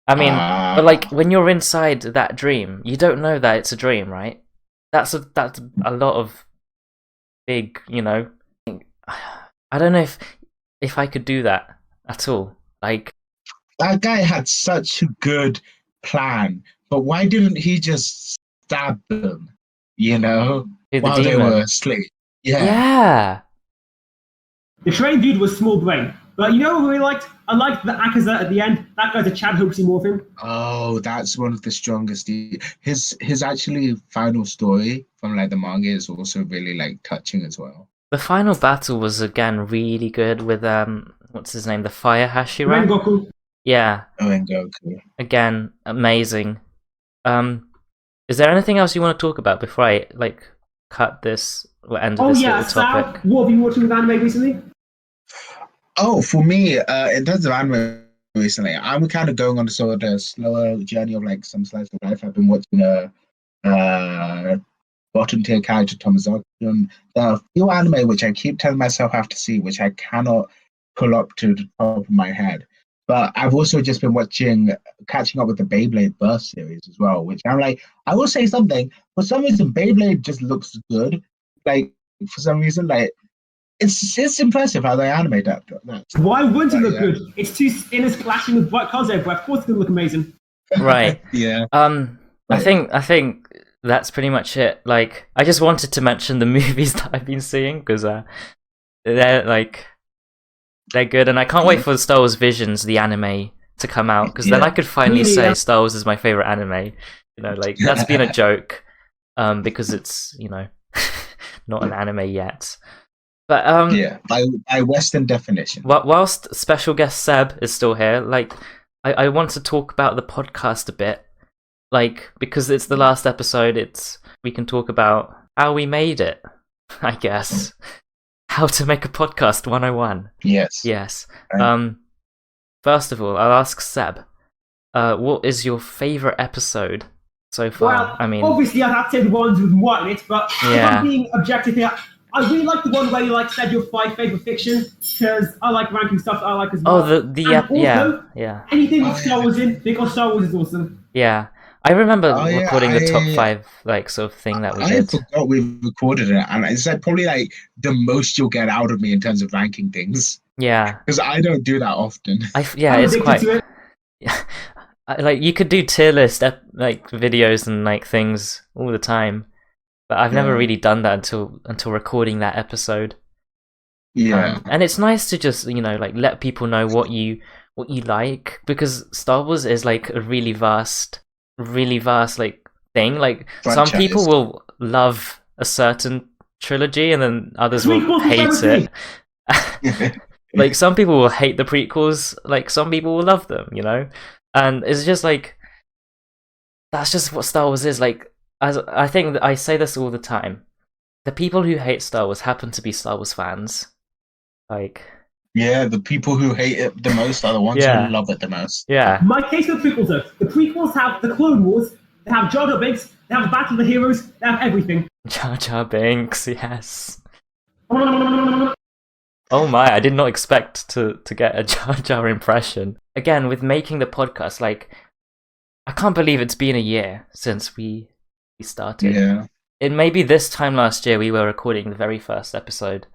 I mean, but like when you're inside that dream, you don't know that it's a dream, right? That's a lot of big, I don't know if I could do that at all. Like, that guy had such a good plan, but why didn't he just stab them, while they were asleep? Yeah. The train dude was small brain, but what I really liked? I liked the Akaza at the end. That guy's a Chad Hoopsy morphin. Oh, that's one of the strongest. His actually final story from like the manga is also really like touching as well. The final battle was again really good with what's his name, the Fire Hashira. Rengoku. Yeah. Rengoku. Again, amazing. Is there anything else you want to talk about before I like cut this or end this little topic? What have you watching with anime recently? Oh, for me, in terms of anime recently, I'm kind of going on a sort of slower journey of like some slice of life. I've been watching bottom tier character Tomazaki. There are a few anime which I keep telling myself I have to see, which I cannot pull up to the top of my head. But I've also just been catching up with the Beyblade Burst series as well, which I'm like, I will say something. For some reason, Beyblade just looks good. Like, for some reason, like, it's impressive how they animate that. Why wouldn't it look good? It's two spinners clashing with bright colours everywhere. Of course, it's gonna look amazing. Right. Yeah. I think that's pretty much it. Like, I just wanted to mention the movies that I've been seeing because they're good, and I can't wait for Star Wars Visions, the anime, to come out because then I could finally say Star Wars is my favorite anime. You know, like that's been a joke, because it's not an anime yet. But by Western definition. Whilst special guest Seb is still here, like I want to talk about the podcast a bit, like because it's the last episode. We can talk about how we made it, I guess. How to make a podcast 101. Yes. First of all, I'll ask Seb, what is your favorite episode so far? Well, I mean, obviously I'd have to say the ones with White in it, but if I'm being objective here, I really like the one where you said your 5 favorite fiction, because I like ranking stuff that I like as well. Anything with Star Wars in, because Star Wars is awesome. Yeah. I remember recording the top 5 sort of thing that we did. I forgot we recorded it, and it's probably the most you'll get out of me in terms of ranking things. Yeah, because I don't do that often. It's quite. Like you could do tier list videos and things all the time, but I've never really done that until recording that episode. Yeah, and it's nice to just let people know what you like, because Star Wars is a really vast thing. Like some people will love a certain trilogy and then others will hate it. Like some people will hate the prequels, like some people will love them, and it's just that's just what Star Wars is. Like, as I think that I say this all the time, the people who hate Star Wars happen to be Star Wars fans. The people who hate it the most are the ones who love it the most. Yeah. My case with the prequels, though. The prequels have the Clone Wars, they have Jar Jar Binks, they have the Battle of the Heroes, they have everything. Jar Jar Binks, yes. Oh my, I did not expect to get a Jar Jar impression. Again, with making the podcast, I can't believe it's been a year since we started. Yeah. It may be this time last year we were recording the very first episode.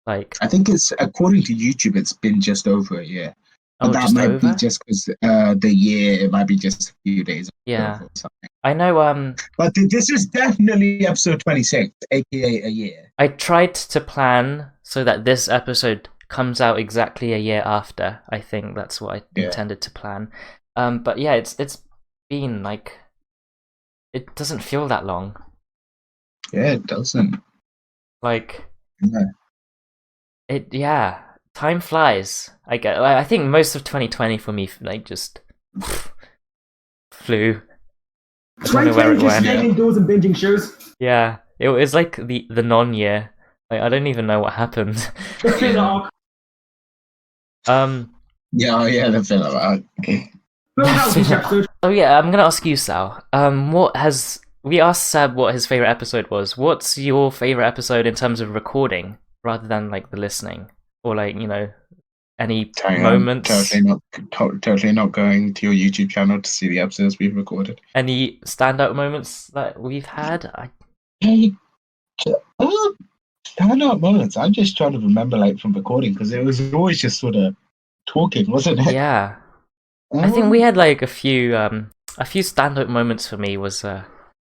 I think it's, according to YouTube, it's been just over a year. But that might be just because the year, it might be just a few days. Yeah. Or something. I know. But this is definitely episode 26, aka a year. I tried to plan so that this episode comes out exactly a year after. I think that's what I intended to plan. But yeah, it's been it doesn't feel that long. Yeah, it doesn't. Time flies. I think most of 2020 for me just flew. I don't know where it went. Staying indoors and binging shows. Yeah, it was the non-year. I don't even know what happened. The filler arc. The filler arc. Oh yeah, I'm gonna ask you, Sal. We asked Seb what his favorite episode was. What's your favorite episode in terms of recording, rather than the listening, or any moments? Totally not going to your YouTube channel to see the episodes we've recorded. Any standout moments that we've had? Standout moments. I'm just trying to remember from recording, because it was always just sort of talking, wasn't it? Yeah. I think we had a few standout moments for me. Was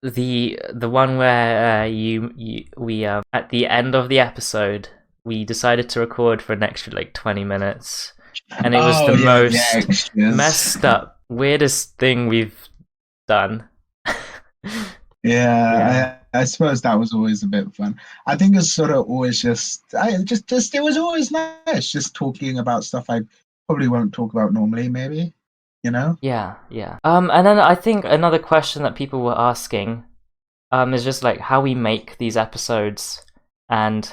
the one where we at the end of the episode we decided to record for an extra 20 minutes, and it was the most messed up, weirdest thing we've done. I suppose that was always a bit fun. I think it's sort of always it was always nice just talking about stuff I probably won't talk about normally, maybe. Yeah. And then I think another question that people were asking is just how we make these episodes and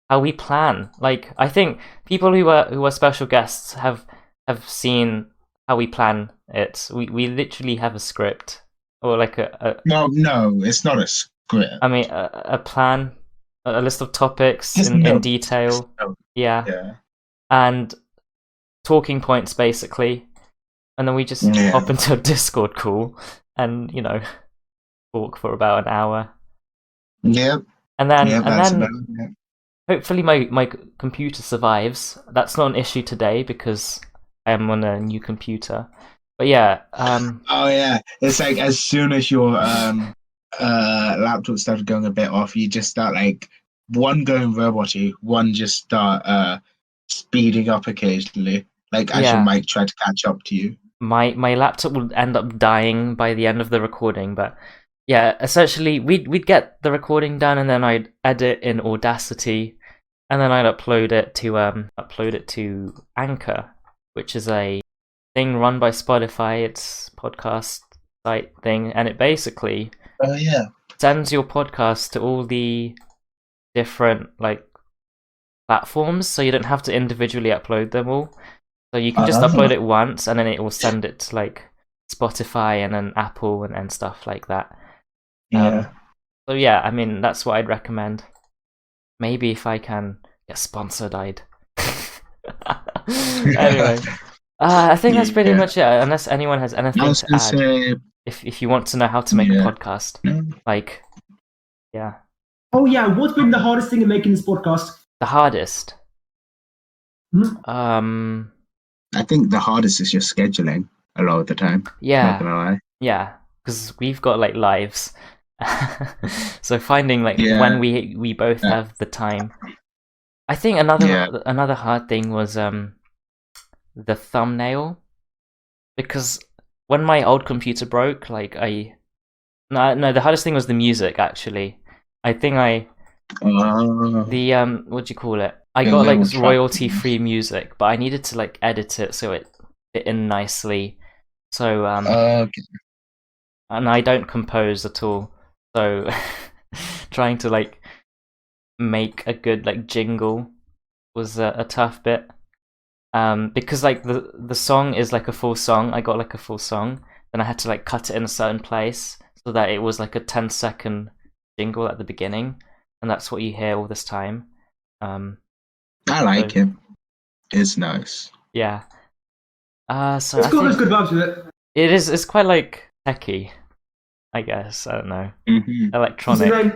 how we plan. I think people who are special guests have seen how we plan it. We literally have a script, or No, it's not a script. I mean a plan, a list of topics in detail. Yeah. And talking points basically, and then we just hop into a Discord call and talk for about an hour. Yep. And then hopefully my computer survives. That's not an issue today because I am on a new computer. But yeah. Oh yeah, it's like as soon as your laptop started going a bit off, you just start like one going roboty, one just start speeding up occasionally. Like as your mic tried to catch up to you. My laptop would end up dying by the end of the recording, but yeah, essentially we'd get the recording done, and then I'd edit in Audacity, and then I'd upload it to Anchor, which is a thing run by Spotify. It's podcast site thing, and it basically sends your podcast to all the different like platforms, so you don't have to individually upload them all. So you can just upload it once, and then it will send it to like Spotify and then Apple and stuff like that. So yeah, I mean that's what I'd recommend. Maybe if I can get sponsored, I'd. Anyway, I think that's pretty much it. Unless anyone has anything to add, if you want to know how to make a podcast, like, yeah. Oh yeah, what's been the hardest thing in making this podcast? The hardest. I think the hardest is just scheduling a lot of the time. Yeah. Not gonna lie. Yeah, because we've got like lives, so finding like when we both have the time. I think another hard thing was the thumbnail, because when my old computer broke, like the hardest thing was the music actually. I think what do you call it? I got like royalty free music, but I needed to like edit it so it fit in nicely. So and I don't compose at all, so trying to like make a good like jingle was a tough bit. Because like the song is like a full song. I got like a full song, then I had to like cut it in a certain place so that it was like a 10-second jingle at the beginning, and that's what you hear all this time. I like it. It's nice. Yeah. So it's got good vibes with it. It is. It's quite like techie, I guess. I don't know. Electronic.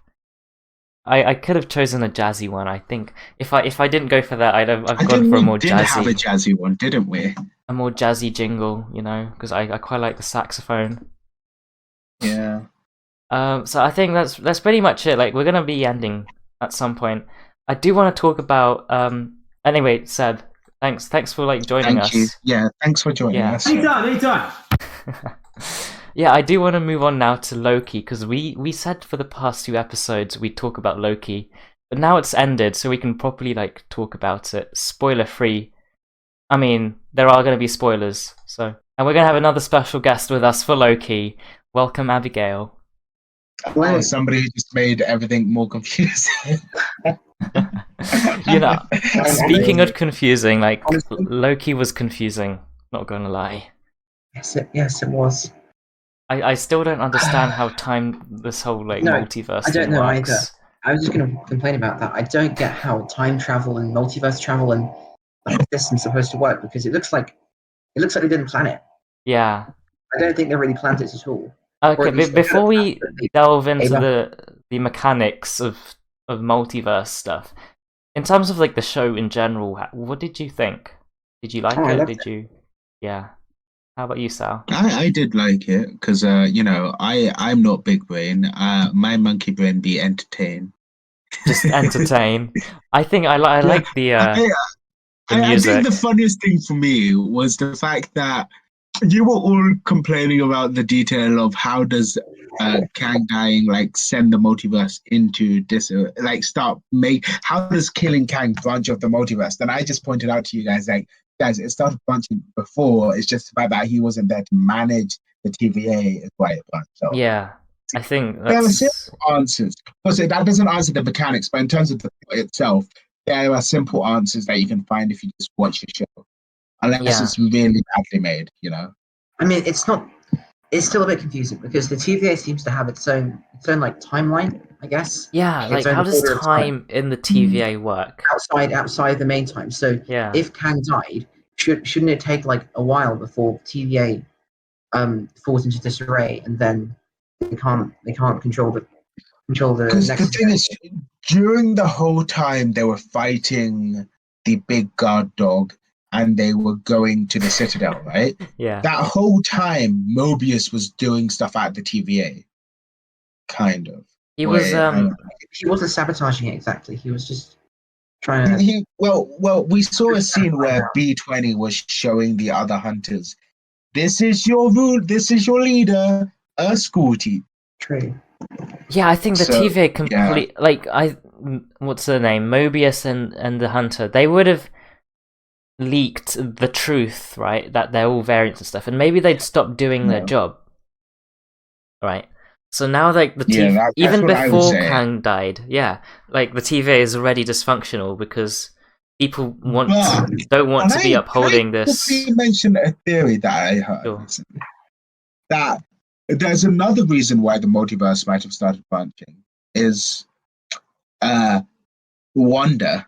I could have chosen a jazzy one. I think if I didn't go for that, I've gone for a more jazzy. We did have a jazzy one, didn't we? A more jazzy jingle, because I quite like the saxophone. Yeah. So I think that's pretty much it. Like we're gonna be ending at some point. I do want to talk about anyway, Seb, thanks for like joining us. Thank you. Yeah, thanks for joining us. Anytime. Yeah, I do want to move on now to Loki, because we said for the past 2 episodes we'd talk about Loki, but now it's ended, so we can properly like talk about it, spoiler free. I mean, there are going to be spoilers, and we're going to have another special guest with us for Loki. Welcome, Abigail. Wow, somebody just made everything more confusing. Speaking of confusing, like Loki was confusing, not gonna lie. Yes, it was. I still don't understand how this whole multiverse I don't know works. either. I was just going to complain about that. I don't get how time travel and multiverse travel and this is supposed to work, because it looks like they didn't plan it. Yeah. I don't think they really planned it at all. Okay, before we delve into the mechanics of multiverse stuff, in terms of like the show in general, what did you think? Did you like it? Did you? Yeah. How about you, Sal? I did like it because I'm not big brain. My monkey brain be entertained. Just entertain. I think I like the music. I think the funniest thing for me was the fact that you were all complaining about the detail of how does Kang dying like send the multiverse into this, how does killing Kang branch off the multiverse? Then I just pointed out to you guys, guys, it started branching before. It's just the fact that he wasn't there to manage the TVA is why it branched off. Yeah, I think there are simple answers. Because that doesn't answer the mechanics, but in terms of the plot itself, there are simple answers that you can find if you just watch the show. Unless it's really badly made, I mean, it's still a bit confusing because the TVA seems to have its own like timeline, I guess. Yeah, like how does time in the TVA work? Outside the main time. So if Kang died, shouldn't it take like a while before TVA falls into disarray, and then they can't control the Because the thing is, during the whole time they were fighting the big guard dog and they were going to the Citadel, right? Yeah. That whole time, Mobius was doing stuff at the TVA, kind of. He wasn't sabotaging it exactly. He was just trying to. Well, we saw a scene where B20 was showing the other hunters, "This is your rule. This is your leader, a school teacher." True. Yeah, I think the TVA what's the name? Mobius and the Hunter. They would have leaked the truth, right? That they're all variants and stuff, and maybe they'd stop doing their job, right? So now, like the TV, even before Kang died, like the TVA is already dysfunctional because people don't want to be upholding this. You mentioned a theory that I heard recently, that there's another reason why the multiverse might have started branching is Wanda.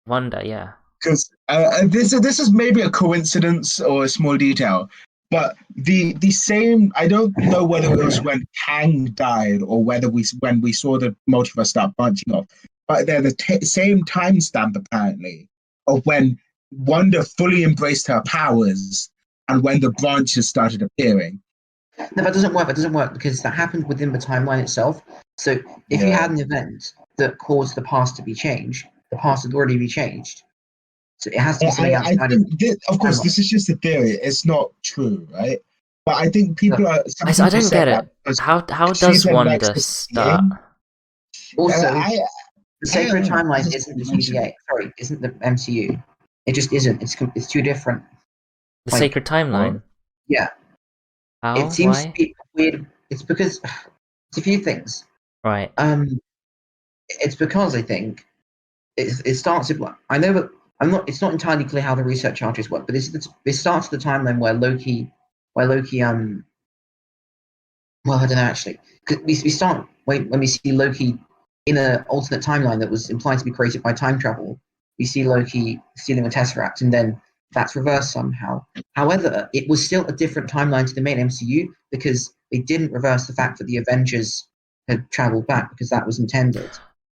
Wanda, yeah. Because this is maybe a coincidence or a small detail, but the same, I don't know whether it was when Kang died or whether when we saw the multiverse start branching off, but they're the same timestamp apparently of when Wanda fully embraced her powers and when the branches started appearing. No, that doesn't work. That doesn't work because that happened within the timeline itself. So if you had an event that caused the past to be changed, the past had already been changed. So it has to be something outside of course, this is just a theory. It's not true, right? But I think people are. I don't get it. How does Wanda start? Also, the sacred timeline isn't the TVA. Sorry, isn't the MCU. It just isn't. It's too different. The sacred timeline. Yeah. How? It seems Why? to be weird. It's because it's a few things. Right. It's because I think it starts with. I know that it's not entirely clear how the research charges work, but it starts the timeline where Loki. Well, I don't know actually. We start when we see Loki in an alternate timeline that was implied to be created by time travel. We see Loki stealing a Tesseract, and then that's reversed somehow. However, it was still a different timeline to the main MCU because they didn't reverse the fact that the Avengers had traveled back because that was intended.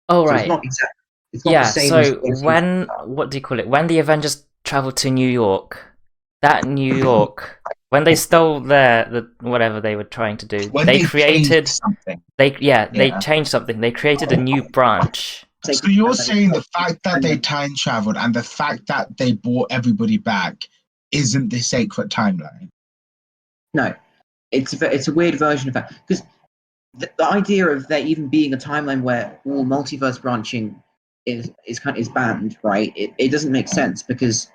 Oh, so right. It's not exact. It's not the same. So what do you call it? When the Avengers traveled to New York, New York, when they stole whatever they were trying to do, they created something. They changed something. They created a new branch. So you're saying the fact that they time traveled and the fact that they brought everybody back isn't the sacred timeline? No, it's a weird version of that because the idea of there even being a timeline where all multiverse branching is banned, right? It doesn't make sense because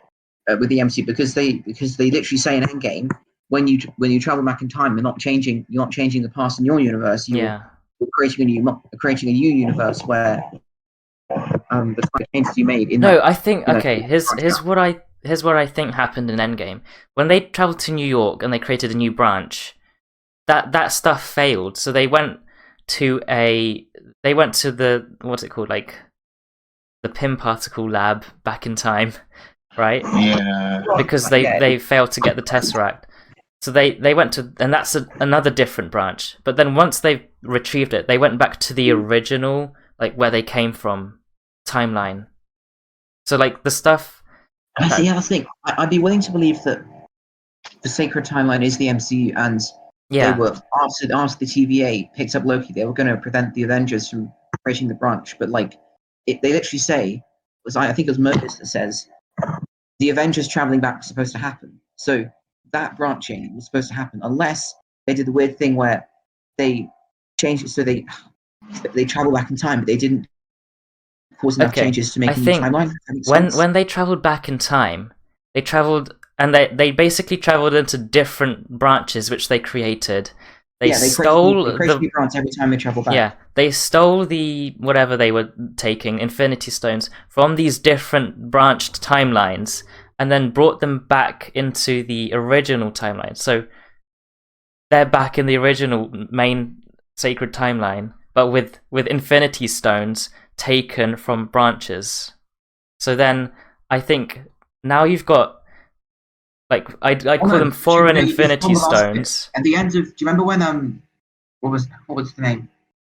with the MCU because they literally say in Endgame when you travel back in time you're not changing the past in your universe. You're creating a new universe where the changes you made. I think here's what I think happened in Endgame when they traveled to New York and they created a new branch. That stuff failed, so they went to the what's it called, like the Pym particle lab back in time, right? Yeah. Because they failed to get the Tesseract. So they went to, and that's another different branch. But then once they retrieved it, they went back to the original, like where they came from, timeline. So like the stuff. That's the other thing. I'd be willing to believe that the sacred timeline is the MCU, and they were after the TVA picked up Loki, they were going to prevent the Avengers from creating the branch. But like, they literally say, I think it was Mobius that says, the Avengers traveling back was supposed to happen. So that branching was supposed to happen, unless they did the weird thing where they changed it so they travel back in time, but they didn't cause enough changes to make a new timeline. When they traveled back in time, they traveled and they basically traveled into different branches which they created. They stole the branch every time they travel back. Yeah, they stole the whatever they were taking, Infinity Stones, from these different branched timelines, and then brought them back into the original timeline. So they're back in the original main sacred timeline, but with Infinity Stones taken from branches. So then I think now you've got Like I call them foreign Infinity Stones. At the end of, do you remember when what was the name?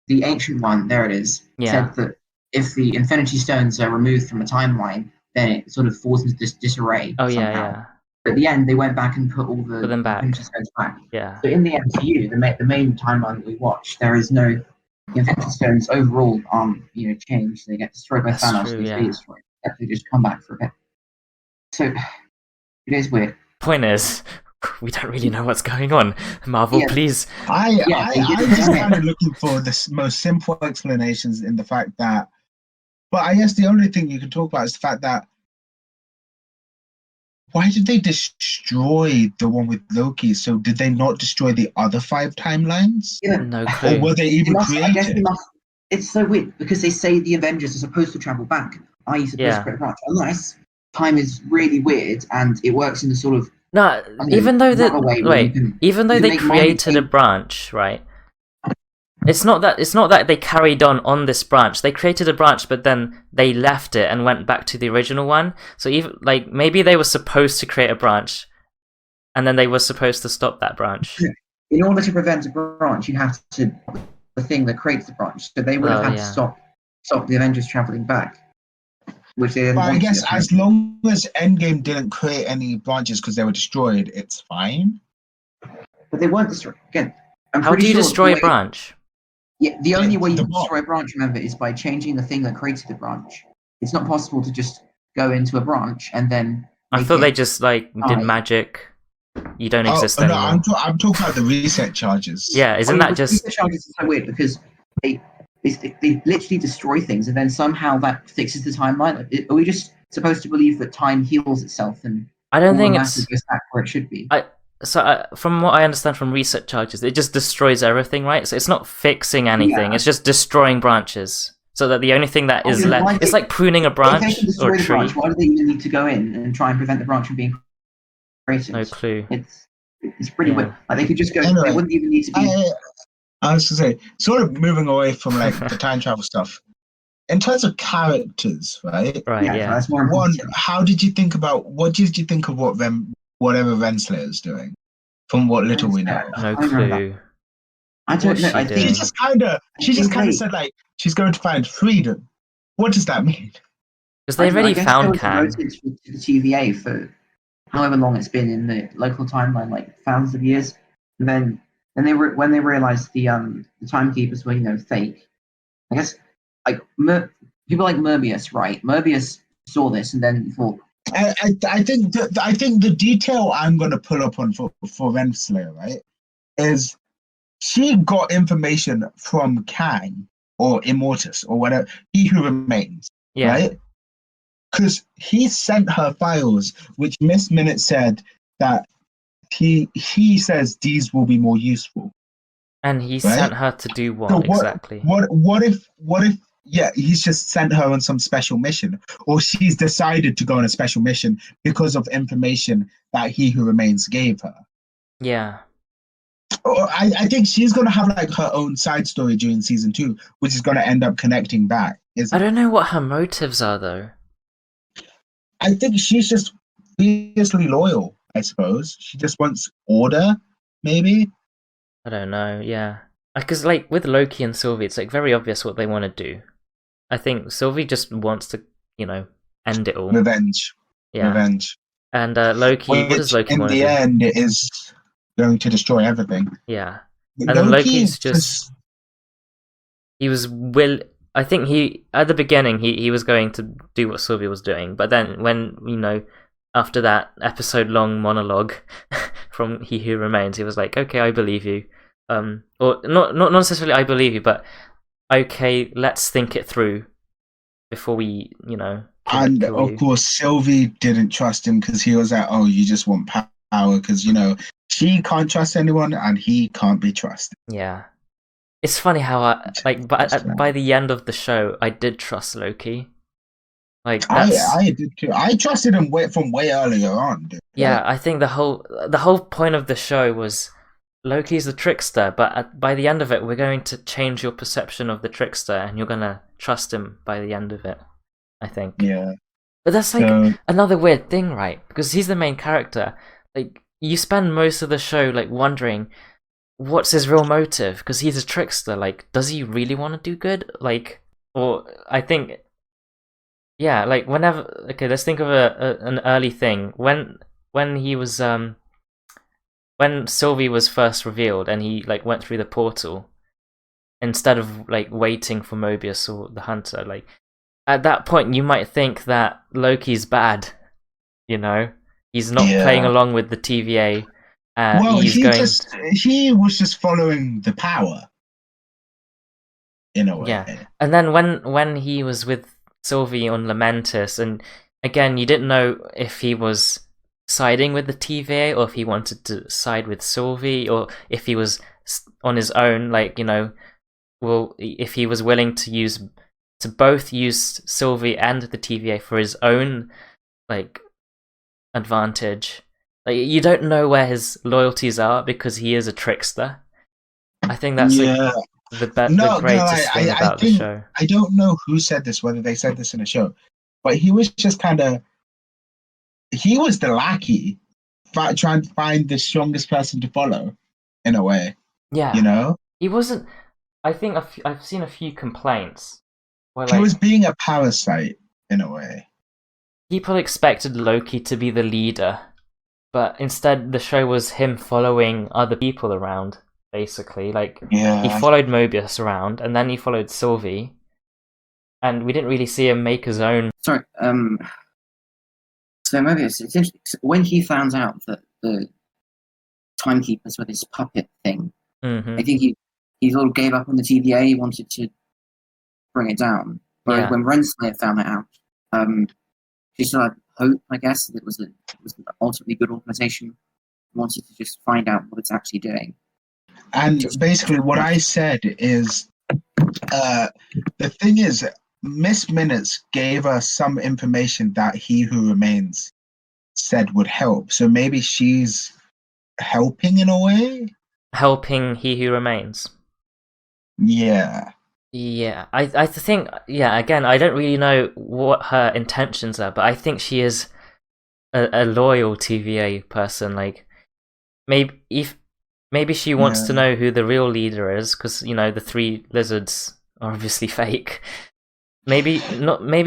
The Ancient One, there it is. Yeah. Said that if the Infinity Stones are removed from a timeline, then it sort of falls into this disarray. Oh somehow. yeah. But at the end, they went back and put all the them back. Infinity Stones back. Yeah. So in the MCU, the main timeline that we watch, there is no Infinity Stones overall changed. They get destroyed by Thanos. True, they stay destroyed. They just come back for a bit. So it is weird. Point is, we don't really know what's going on. Marvel, please. I'm just kind of looking for the most simple explanations in the fact that. But I guess the only thing you can talk about is the fact that. Why did they destroy the one with Loki? So did they not destroy the other 5 timelines? Yeah. No clue. Or were they even created? It's so weird because they say the Avengers are supposed to travel back, i.e. supposed to create a branch. Unless time is really weird and it works in the sort of even though they created a branch, right? It's not that they carried on this branch. They created a branch, but then they left it and went back to the original one. So even maybe they were supposed to create a branch, and then they were supposed to stop that branch. In order to prevent a branch, you have to the thing that creates the branch. So they would have had to stop the Avengers traveling back. Which they but I guess as long as Endgame didn't create any branches because they were destroyed, it's fine. But they weren't destroyed. Again, how do you destroy a branch? Yeah, the only way you can destroy a branch, remember, is by changing the thing that created the branch. It's not possible to just go into a branch and then. I thought they just did magic. You don't exist anymore. No, I'm talking about the reset charges. Yeah, isn't that just? Reset charges are so weird because they literally destroy things and then somehow that fixes the timeline. Are we just supposed to believe that time heals itself and? I don't think it's goes back where it should be. From what I understand from reset charges, it just destroys everything, right? So it's not fixing anything; it's just destroying branches. So that the only thing that is left, it's like pruning a branch or a tree. Branch, why do they even need to go in and try and prevent the branch from being created? No clue. It's pretty weird. Like they could just go. Anyway, they wouldn't even need to be. I was going to say, sort of moving away from the time travel stuff. In terms of characters, right? Right. Yeah. That's more important. What did you think of whatever Renslayer is doing? From what little we know. No clue. I don't know. I think she just kind of said she's going to find freedom. What does that mean? Because they already found Kang. To the TVA for however long it's been in the local timeline, like thousands of years, and then when they realized the timekeepers were fake. I guess people like Möbius, right? Möbius saw this and then thought. I think the detail I'm going to pull up on for Renslayer, right, is she got information from Kang or Immortus or whatever, He Who Remains, right? Because he sent her files, which Miss Minute said that he says these will be more useful. And he sent her to do what exactly? What if he's just sent her on some special mission, or she's decided to go on a special mission because of information that He Who Remains gave her. Yeah. Or I think she's going to have her own side story during season 2, which is going to end up connecting back. I don't know what her motives are, though. I think she's just fiercely loyal, I suppose. She just wants order, maybe? I don't know, yeah. Because, with Loki and Sylvie, it's, very obvious what they want to do. I think Sylvie just wants to, end it all. Revenge. Yeah. Revenge. And Loki, what does Loki want to do? In the end, it is going to destroy everything. Yeah. And then Loki's just... I think at the beginning, he was going to do what Sylvie was doing. But then when, after that episode-long monologue from He Who Remains, he was like, okay, I believe you. Or not necessarily I believe you, but okay, let's think it through before we, And of course, Sylvie didn't trust him because he was like, oh, you just want power because, she can't trust anyone and he can't be trusted. Yeah. It's funny how by the end of the show, I did trust Loki. I did too. I trusted him from way earlier on. Dude. Yeah, I think the whole point of the show was Loki's the trickster, but by the end of it, we're going to change your perception of the trickster, and you're gonna trust him by the end of it. I think. Yeah. But that's another weird thing, right? Because he's the main character. like you spend most of the show like wondering what's his real motive, because he's a trickster. Like, does he really want to do good? Like, or I think, yeah, like whenever. Okay, let's think of an early thing when he was when Sylvie was first revealed and he like went through the portal instead of like waiting for Mobius or the Hunter. Like at that point, you might think that Loki's bad. You know, he's not playing along with the TVA. Well, he was just following the power in a way. Yeah, and then when he was with Sylvie on Lamentis, and again, you didn't know if he was siding with the TVA or if he wanted to side with Sylvie, or if he was on his own. Like, you know, well, if he was willing to both use Sylvie and the TVA for his own like advantage. Like, you don't know where his loyalties are because he is a trickster. I think that's like the greatest thing about the show. I don't know who said this, whether they said this in a show, but he was just he was the lackey trying to find the strongest person to follow, in a way. Yeah. You know? He wasn't... I think I've seen a few complaints where, he was being a parasite, in a way. People expected Loki to be the leader, but instead the show was him following other people around, basically. Like, he followed Mobius around, and then he followed Sylvie, and we didn't really see him make his own... Sorry, so Mobius, it's interesting. When he found out that the timekeepers were this puppet thing, I think he sort of gave up on the TVA. He wanted to bring it down. Whereas when Renslayer found that out, she still had hope, I guess, that it was an ultimately good organization. He wanted to just find out what it's actually doing. And basically what I said is, the thing is, Miss Minutes gave us some information that He Who Remains said would help. So maybe she's helping in a way? Helping He Who Remains. Yeah. Yeah, I think, again, I don't really know what her intentions are, but I think she is a loyal TVA person. Like, maybe she wants to know who the real leader is, because, you know, the three lizards are obviously fake. Maybe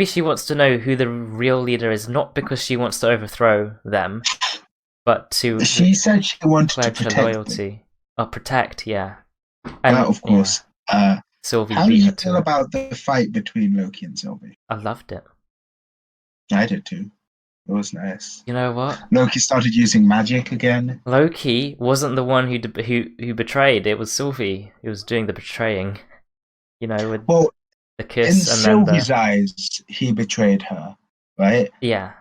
she wants to know who the real leader is, not because she wants to overthrow them, but to... She said she wanted to protect her loyalty. Or protect, yeah. And, of course. Sylvie how do you feel about the fight between Loki and Sylvie? I loved it. I did too. It was nice. You know what? Loki started using magic again. Loki wasn't the one who betrayed. It was Sylvie who was doing the betraying. You know, with the kiss. In Sylvie's eyes, he betrayed her, right? Yeah.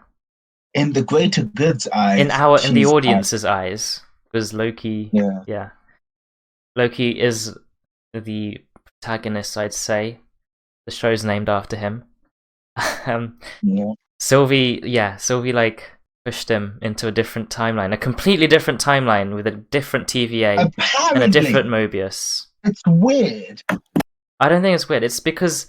In the greater good's eyes, in the audience's eyes, because Loki. Yeah. Loki is the protagonist, I'd say. The show's named after him. Sylvie like pushed him into a different timeline, a completely different timeline with a different TVA and a different Mobius. It's weird. I don't think it's weird. It's because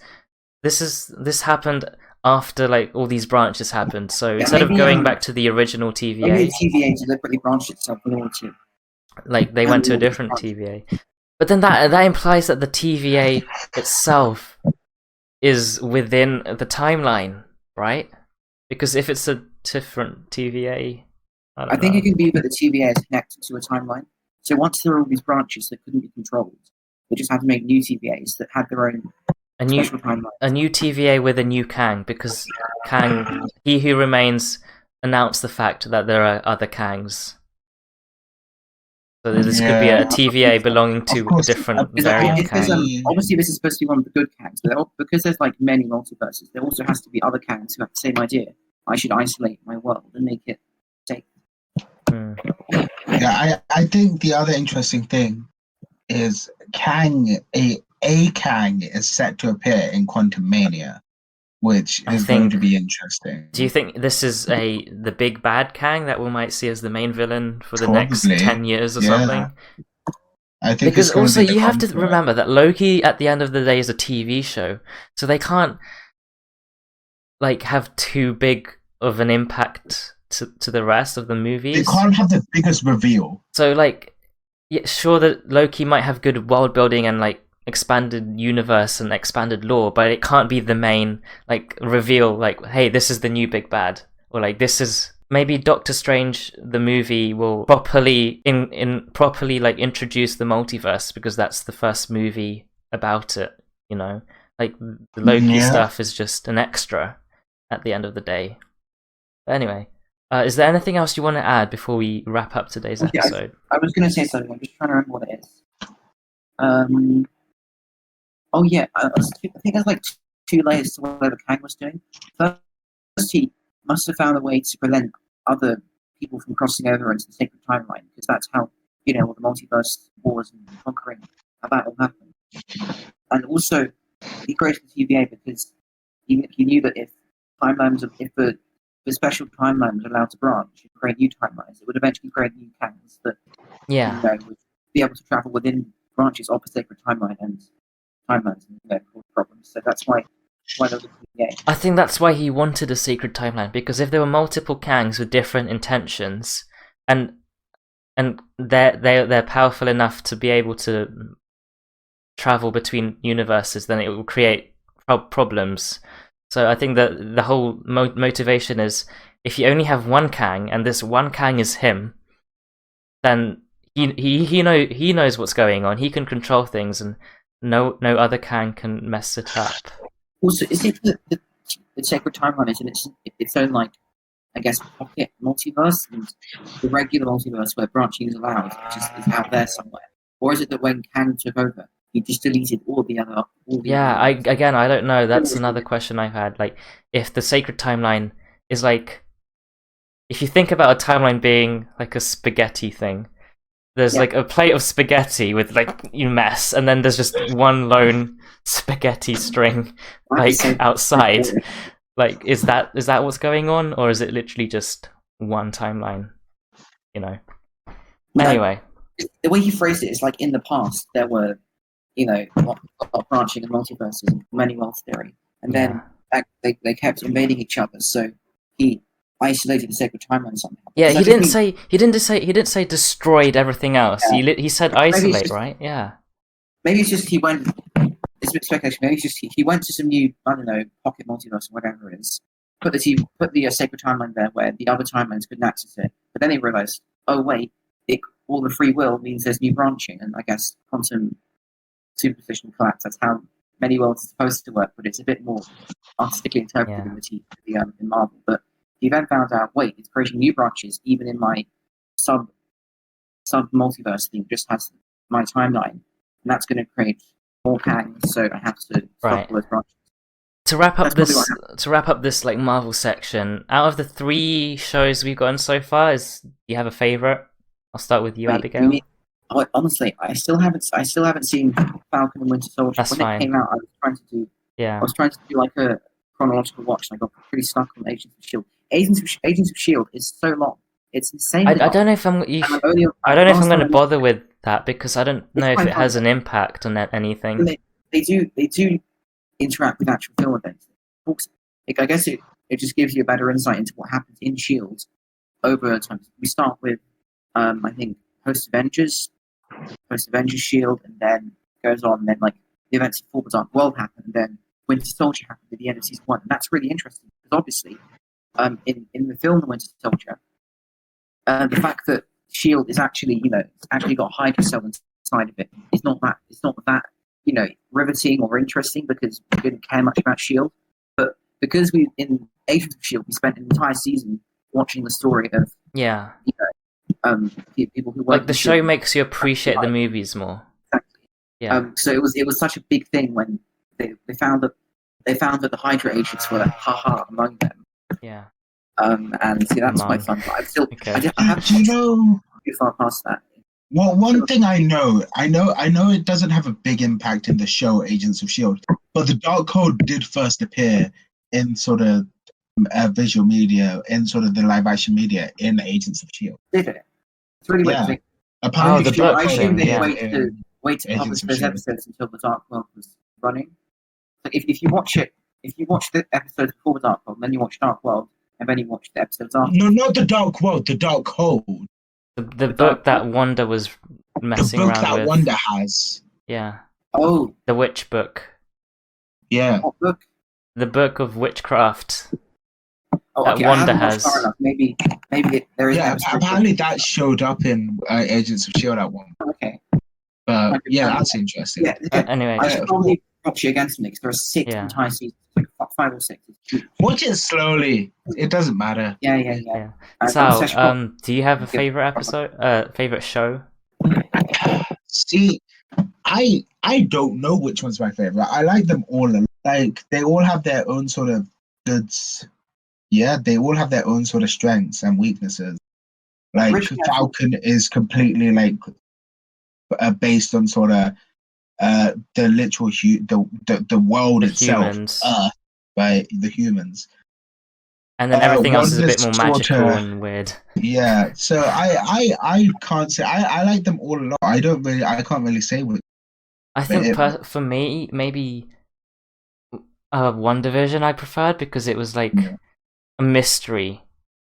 this happened after like all these branches happened. So instead of going back to the original TVA, maybe the TVA deliberately branched itself in order to. Like they went to a different TVA. But then that implies that the TVA itself is within the timeline, right? Because if it's a different TVA, I think it can be that the TVA is connected to a timeline. So once there were all these branches that couldn't be controlled, they just had to make new TVAs that had their own special timeline. A new TVA with a new Kang, because Kang, He Who Remains, announced the fact that there are other Kangs. So this could be a TVA belonging to a different variant Kang. Obviously, this is supposed to be one of the good Kangs, but because there's like many multiverses, there also has to be other Kangs who have the same idea. I should isolate my world and make it safe. Yeah, I think the other interesting thing is Kang, a Kang is set to appear in Quantum Mania, which is going to be interesting. Do you think this is the big bad Kang that we might see as the main villain for the next 10 years or something? I think because also you have to remember that Loki at the end of the day is a TV show, so they can't like have too big of an impact to the rest of the movies. They can't have the biggest reveal. So like, yeah, sure that Loki might have good world building and like expanded universe and expanded lore, but it can't be the main like reveal. Like, hey, this is the new big bad, or like this is. Maybe Doctor Strange, the movie, will properly properly like introduce the multiverse, because that's the first movie about it. You know, like the Loki stuff is just an extra at the end of the day. But anyway, is there anything else you want to add before we wrap up today's episode? I was going to say something. I'm just trying to remember what it is. Oh yeah, I think there's like two layers to whatever Kang was doing. First, he must have found a way to prevent other people from crossing over into the sacred timeline, because that's how, you know, all the multiverse wars and conquering, how that all happened. And also, he created the TVA because he knew that if the special timeline was allowed to branch and create new timelines, it would eventually create new Kangs that you know, would be able to travel within branches of the sacred timeline and timelines and, you know, cause problems. So that's why I think that's why he wanted a secret timeline, because if there were multiple Kangs with different intentions, and they're powerful enough to be able to travel between universes, then it will create problems. So I think that the whole motivation is, if you only have one Kang and this one Kang is him, then he knows what's going on. He can control things, and no other Kang can mess it up. Also, is it the sacred timeline is in its own, like, I guess, pocket multiverse, and the regular multiverse where branching is allowed is out there somewhere? Or is it that when Kang took over, he just deleted all the other? I don't know. That's another question I've had. Like, if the sacred timeline is like, if you think about a timeline being like a spaghetti thing, there's like a plate of spaghetti with like you mess, and then there's just one lone spaghetti string like outside. Like, is that what's going on, or is it literally just one timeline? You know. Anyway, the way he phrased it is like, in the past there were, you know, a lot of branching and multiverses and many worlds theory, and then they kept invading each other. So he isolated the sacred timeline somehow. Yeah, he didn't say destroyed everything else. Yeah. He said isolate, right? Yeah. Maybe it's just he went. It's a bit speculation. Maybe it's just he went to some new, I don't know, pocket multiverse or whatever it is. Put the sacred timeline there where the other timelines couldn't access it. But then he realized, oh wait, all the free will means there's new branching, and I guess quantum superposition collapse. That's how many worlds are supposed to work, but it's a bit more artistically interpreted in Marvel. But he then found out, wait, it's creating new branches even in my sub multiverse thing, just has my timeline, and that's going to create more Kangs. So I have to stop those branches. To wrap up this like Marvel section, out of the 3 shows we've gotten so far, do you have a favorite? I'll start with you, Abigail. Honestly, I still haven't seen Falcon and Winter Soldier. That's fine. It came out, I was trying to do like a chronological watch, and I got pretty stuck on Agents of Shield. Agents of Shield is so long; it's insane. I don't know if I'm going to bother with that, because I don't know if it has an impact on anything. They do interact with actual film events. I guess it just gives you a better insight into what happens in Shield over time. We start with I think Post Avengers Shield, and then goes on. And then like the events of Forward Dark World happen, and then Winter Soldier happened at the end of season 1, and that's really interesting because obviously, in the film The Winter Soldier, the fact that Shield is actually got Hydra Cell inside of it is not that riveting or interesting, because we didn't care much about Shield, but because we in Agents of Shield we spent an entire season watching the story of people who work. Like the show makes you appreciate the movies more. Exactly. Yeah. So it was such a big thing when they found that the Hydra agents were among them. Yeah. And see, that's quite fun. But I'm still I haven't too far past that. Well, one thing I know it doesn't have a big impact in the show Agents of Shield, but the Dark Code did first appear in sort of visual media, in sort of the live action media in Agents of Shield. Did it? It's really weird to think. Apparently, I assume they wait to publish those episodes until the Dark World was running. So if you watch the episodes before the Dark World, and then you watch Dark World, I've only watched the episodes after. No, not the Dark World, the Dark Hold. The book that Wanda was messing around with. The book that Wanda has. Yeah. Oh. The witch book. Yeah. What book? The book of witchcraft. Oh, that okay, Wanda has. Maybe there is. Yeah, apparently that showed up in Agents of S.H.I.E.L.D. at one point. Okay. But yeah, that's interesting. Yeah, anyway, I should probably watch it again for because there are 6 entire seasons, like 5 or 6. Watch it slowly. It doesn't matter. Yeah. So, do you have a favorite episode? Favorite show? See, I don't know which one's my favorite. I like them all. Like they all have their own sort of goods. Yeah, they all have their own sort of strengths and weaknesses. Like Falcon is completely like based on sort of the literal the world itself, humans. By the humans. And then everything else is a bit more magical and weird. Yeah, so I can't say I like them all a lot. I can't really say which. I think for me maybe WandaVision I preferred because it was like a mystery.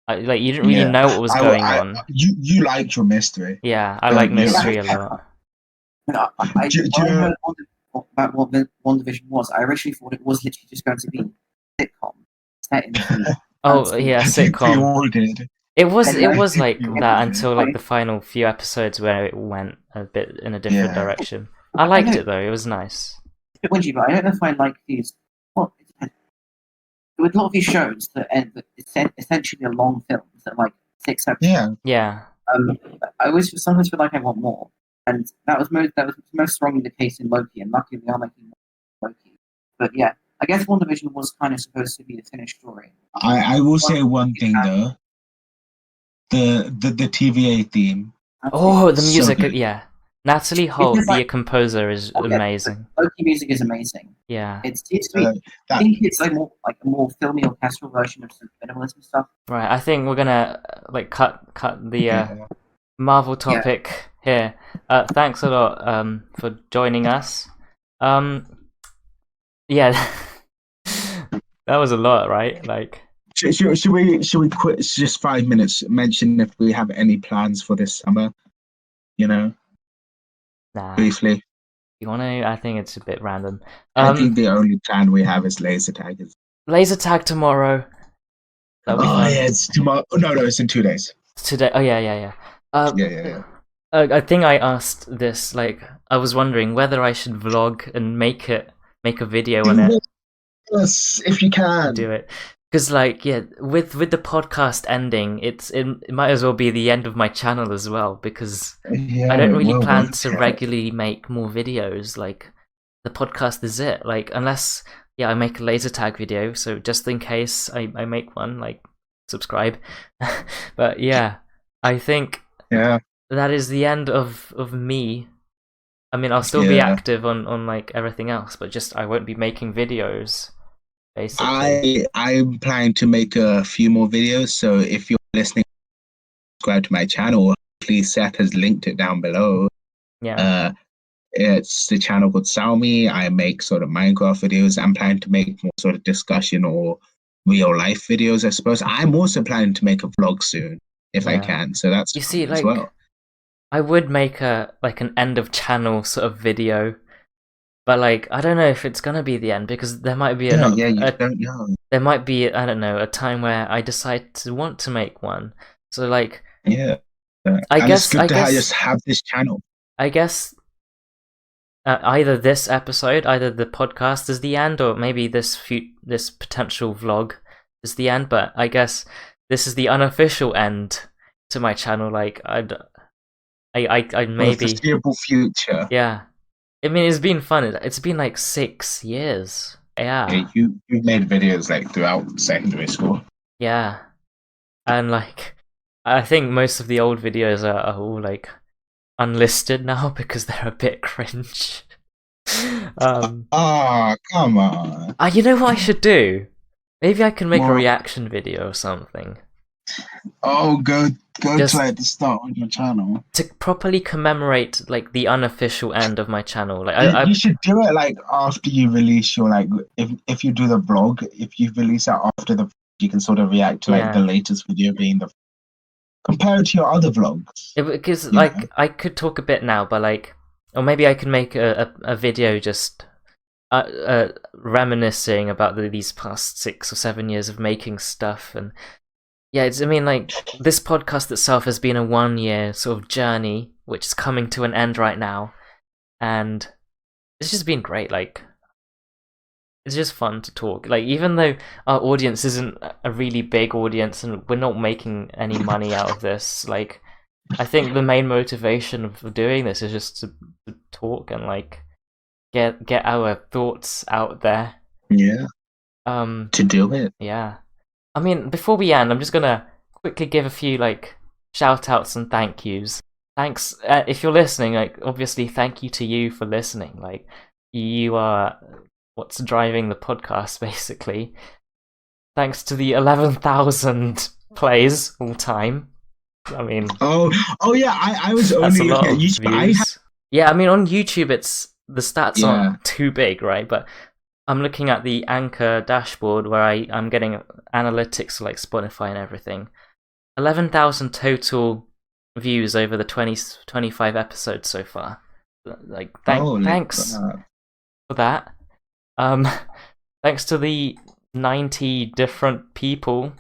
Like you didn't really know what was going on. You liked your mystery. Yeah, I like mystery a lot. No, I heard about what WandaVision was. I originally thought it was literally just going to be a sitcom set in the sitcom. We all did. It was like that until like the final few episodes where it went a bit in a different direction. I liked it though; it was nice. It's a bit whingy, but I don't know if I like these. Well, it depends. With a lot of these shows that end essentially a long films that are like 6 episodes. Yeah. I sometimes feel like I want more. And that was most strongly the case in Loki, and luckily they are making more Loki. But yeah, I guess WandaVision was kind of supposed to be the finished story. I will say one thing though. The TVA theme. Oh, the music, Natalie Holt, the composer, is amazing. Loki music is amazing. Yeah. It seems to be, I think it's like a more filmy orchestral version of some minimalism stuff. Right, I think we're gonna like cut the Marvel topic here. Thanks a lot for joining us. Yeah. That was a lot, right? Like should we quit just 5 minutes, mention if we have any plans for this summer? You know? Nah. Briefly. You wanna? I think it's a bit random. I think the only plan we have is laser tag. Laser tag tomorrow. Yeah, it's tomorrow. No, it's in 2 days. Today. Oh yeah. I think I asked this. Like, I was wondering whether I should vlog and make a video on it. Yes, if you can do it. Because with the podcast ending, it might as well be the end of my channel as well. Because I don't really plan to regularly make more videos. Like the podcast is it. Like unless I make a laser tag video. So just in case I make one, like subscribe. But yeah, I think that is the end of me. I mean, I'll still be active on like everything else, but just I won't be making videos. Basically, I'm planning to make a few more videos. So if you're listening, subscribe to my channel. Please, Seth has linked it down below. Yeah. It's the channel called Salmi. I make sort of Minecraft videos. I'm planning to make more sort of discussion or real life videos, I suppose. I'm also planning to make a vlog soon if I can. So that's as well. I would make an end of channel sort of video. But I don't know if it's gonna be the end because there might be don't know. There might be a time where I decide to want to make one. So I guess just have this channel. I guess either this episode, either the podcast is the end, or maybe this potential vlog is the end. But I guess this is the unofficial end to my channel. I maybe foreseeable future. Yeah. I mean, it's been fun. It's been 6 years. Yeah. You've made videos throughout secondary school. Yeah. And I think most of the old videos are all unlisted now because they're a bit cringe. Come on. You know what I should do? Maybe I can make a reaction video or something. Oh, go to the start on your channel to properly commemorate the unofficial end of my channel. You should do it after you release your if you do the vlog. If you release it after the you can sort of react to like the latest video being the compared to your other vlogs. Because like I could talk a bit now, but like, or maybe I can make a video just reminiscing about these past 6 or 7 years of making stuff. And yeah, I mean, like, this podcast itself has been a 1-year sort of journey, which is coming to an end right now, and it's just been great. Like, it's just fun to talk. Like, even though our audience isn't a really big audience and we're not making any money out of this, like, I think the main motivation of doing this is just to talk and like get our thoughts out there. Yeah. To do it. Yeah. I mean, before we end, I'm just gonna quickly give a few like shout outs and thank yous. Thanks if you're listening, like obviously thank you to you for listening. Like, you are what's driving the podcast basically. Thanks to the 11,000 plays all time. I mean, oh yeah, I was only looking at YouTube. Yeah, I mean on YouTube the stats aren't too big, right? But I'm looking at the Anchor dashboard where I'm getting analytics like Spotify and everything. 11,000 total views over the 25 episodes so far. Like, thanks for that. Thanks to the 90 different people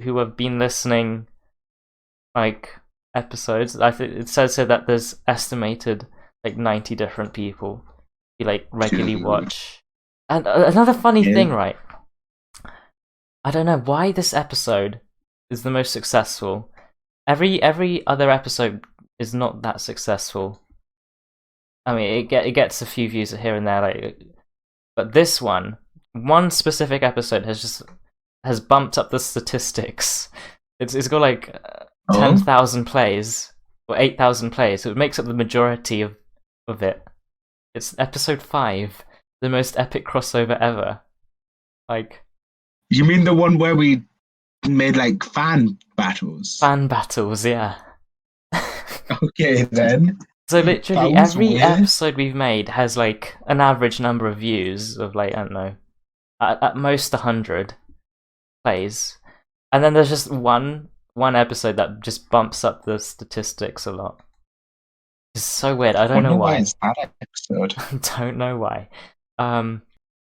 who have been listening, like, episodes. I think it says here that there's estimated like 90 different people who like regularly watch. And another funny thing, right? I don't know why this episode is the most successful. Every other episode is not that successful. I mean, it gets a few views here and there, like, but this one specific episode has bumped up the statistics. It's got like 10,000 plays or 8,000 plays, so it makes up the majority of it. It's episode 5, the most epic crossover ever. Like, you mean the one where we made like fan battles? Fan battles, yeah. Okay then. So literally every episode we've made has like an average number of views of like, I don't know, at most 100 plays, and then there's just one episode that just bumps up the statistics a lot. It's so weird. I don't know why. That episode. I don't know why.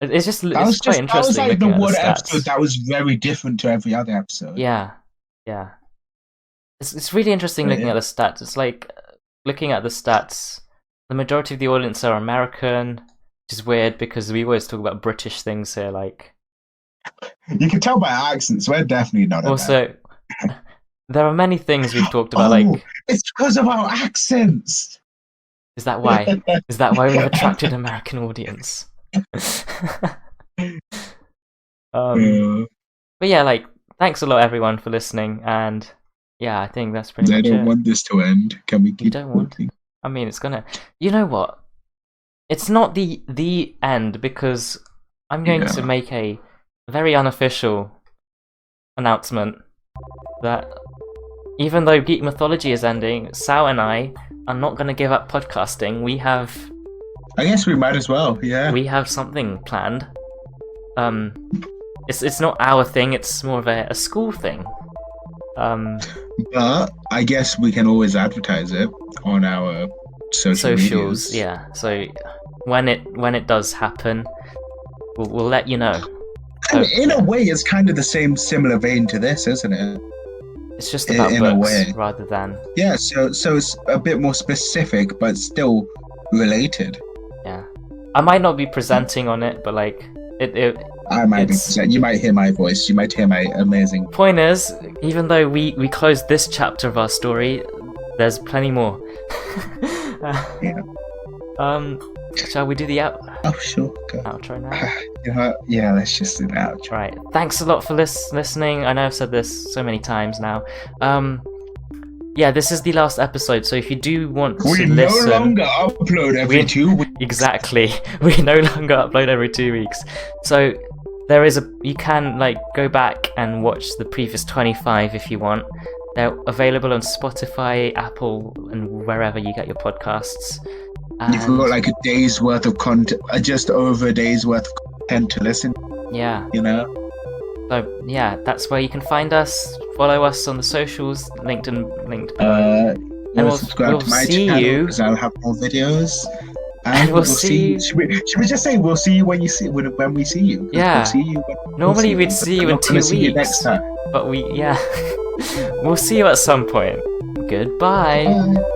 It's just it's quite interesting. That was like the one episode that was very different to every other episode. Yeah. It's really interesting looking at the stats. It's like looking at the stats. The majority of the audience are American, which is weird because we always talk about British things here. Like, you can tell by our accents, we're definitely not. Also, there are many things we've talked about. Like, it's because of our accents. Is that why? Is that why we've attracted an American audience? But yeah, like, thanks a lot everyone for listening, and yeah, I think that's pretty much it. I don't want this to end. Can we keep? You don't want? I mean, it's gonna. You know what? It's not the end, because I'm going to make a very unofficial announcement that even though Geek Mythology is ending, Sow and I are not going to give up podcasting. We have... I guess we might as well, yeah. We have something planned. It's not our thing, it's more of a school thing. But I guess we can always advertise it on our socials, yeah. So when it does happen, we'll let you know. And in a way, it's kind of the similar vein to this, isn't it? It's just about in books a way. rather than... Yeah, so it's a bit more specific, but still related. Yeah. I might not be presenting on it, but like... I might be presenting. You might hear my voice. You might hear my amazing... Point is, even though we closed this chapter of our story, there's plenty more. Yeah. Shall we do the sure. Go. Outro now? Yeah, let's just do the outro. Right. Thanks a lot for listening. I know I've said this so many times now. Yeah, this is the last episode, so if you do want to listen... We no longer upload every 2 weeks. Exactly. We no longer upload every 2 weeks. So there is you can like go back and watch the previous 25 if you want. They're available on Spotify, Apple, and wherever you get your podcasts. And you've got like a day's worth of content, just over a day's worth of content to listen. Yeah. You know? So yeah, that's where you can find us. Follow us on the socials, linked below. And we'll subscribe to my channel because I'll have more videos. And we'll see you. Should we just say we'll see you when we see you? Yeah. We'll see you Normally we'd see you in 2 weeks. You next time. But we'll see you at some point. Goodbye. Bye.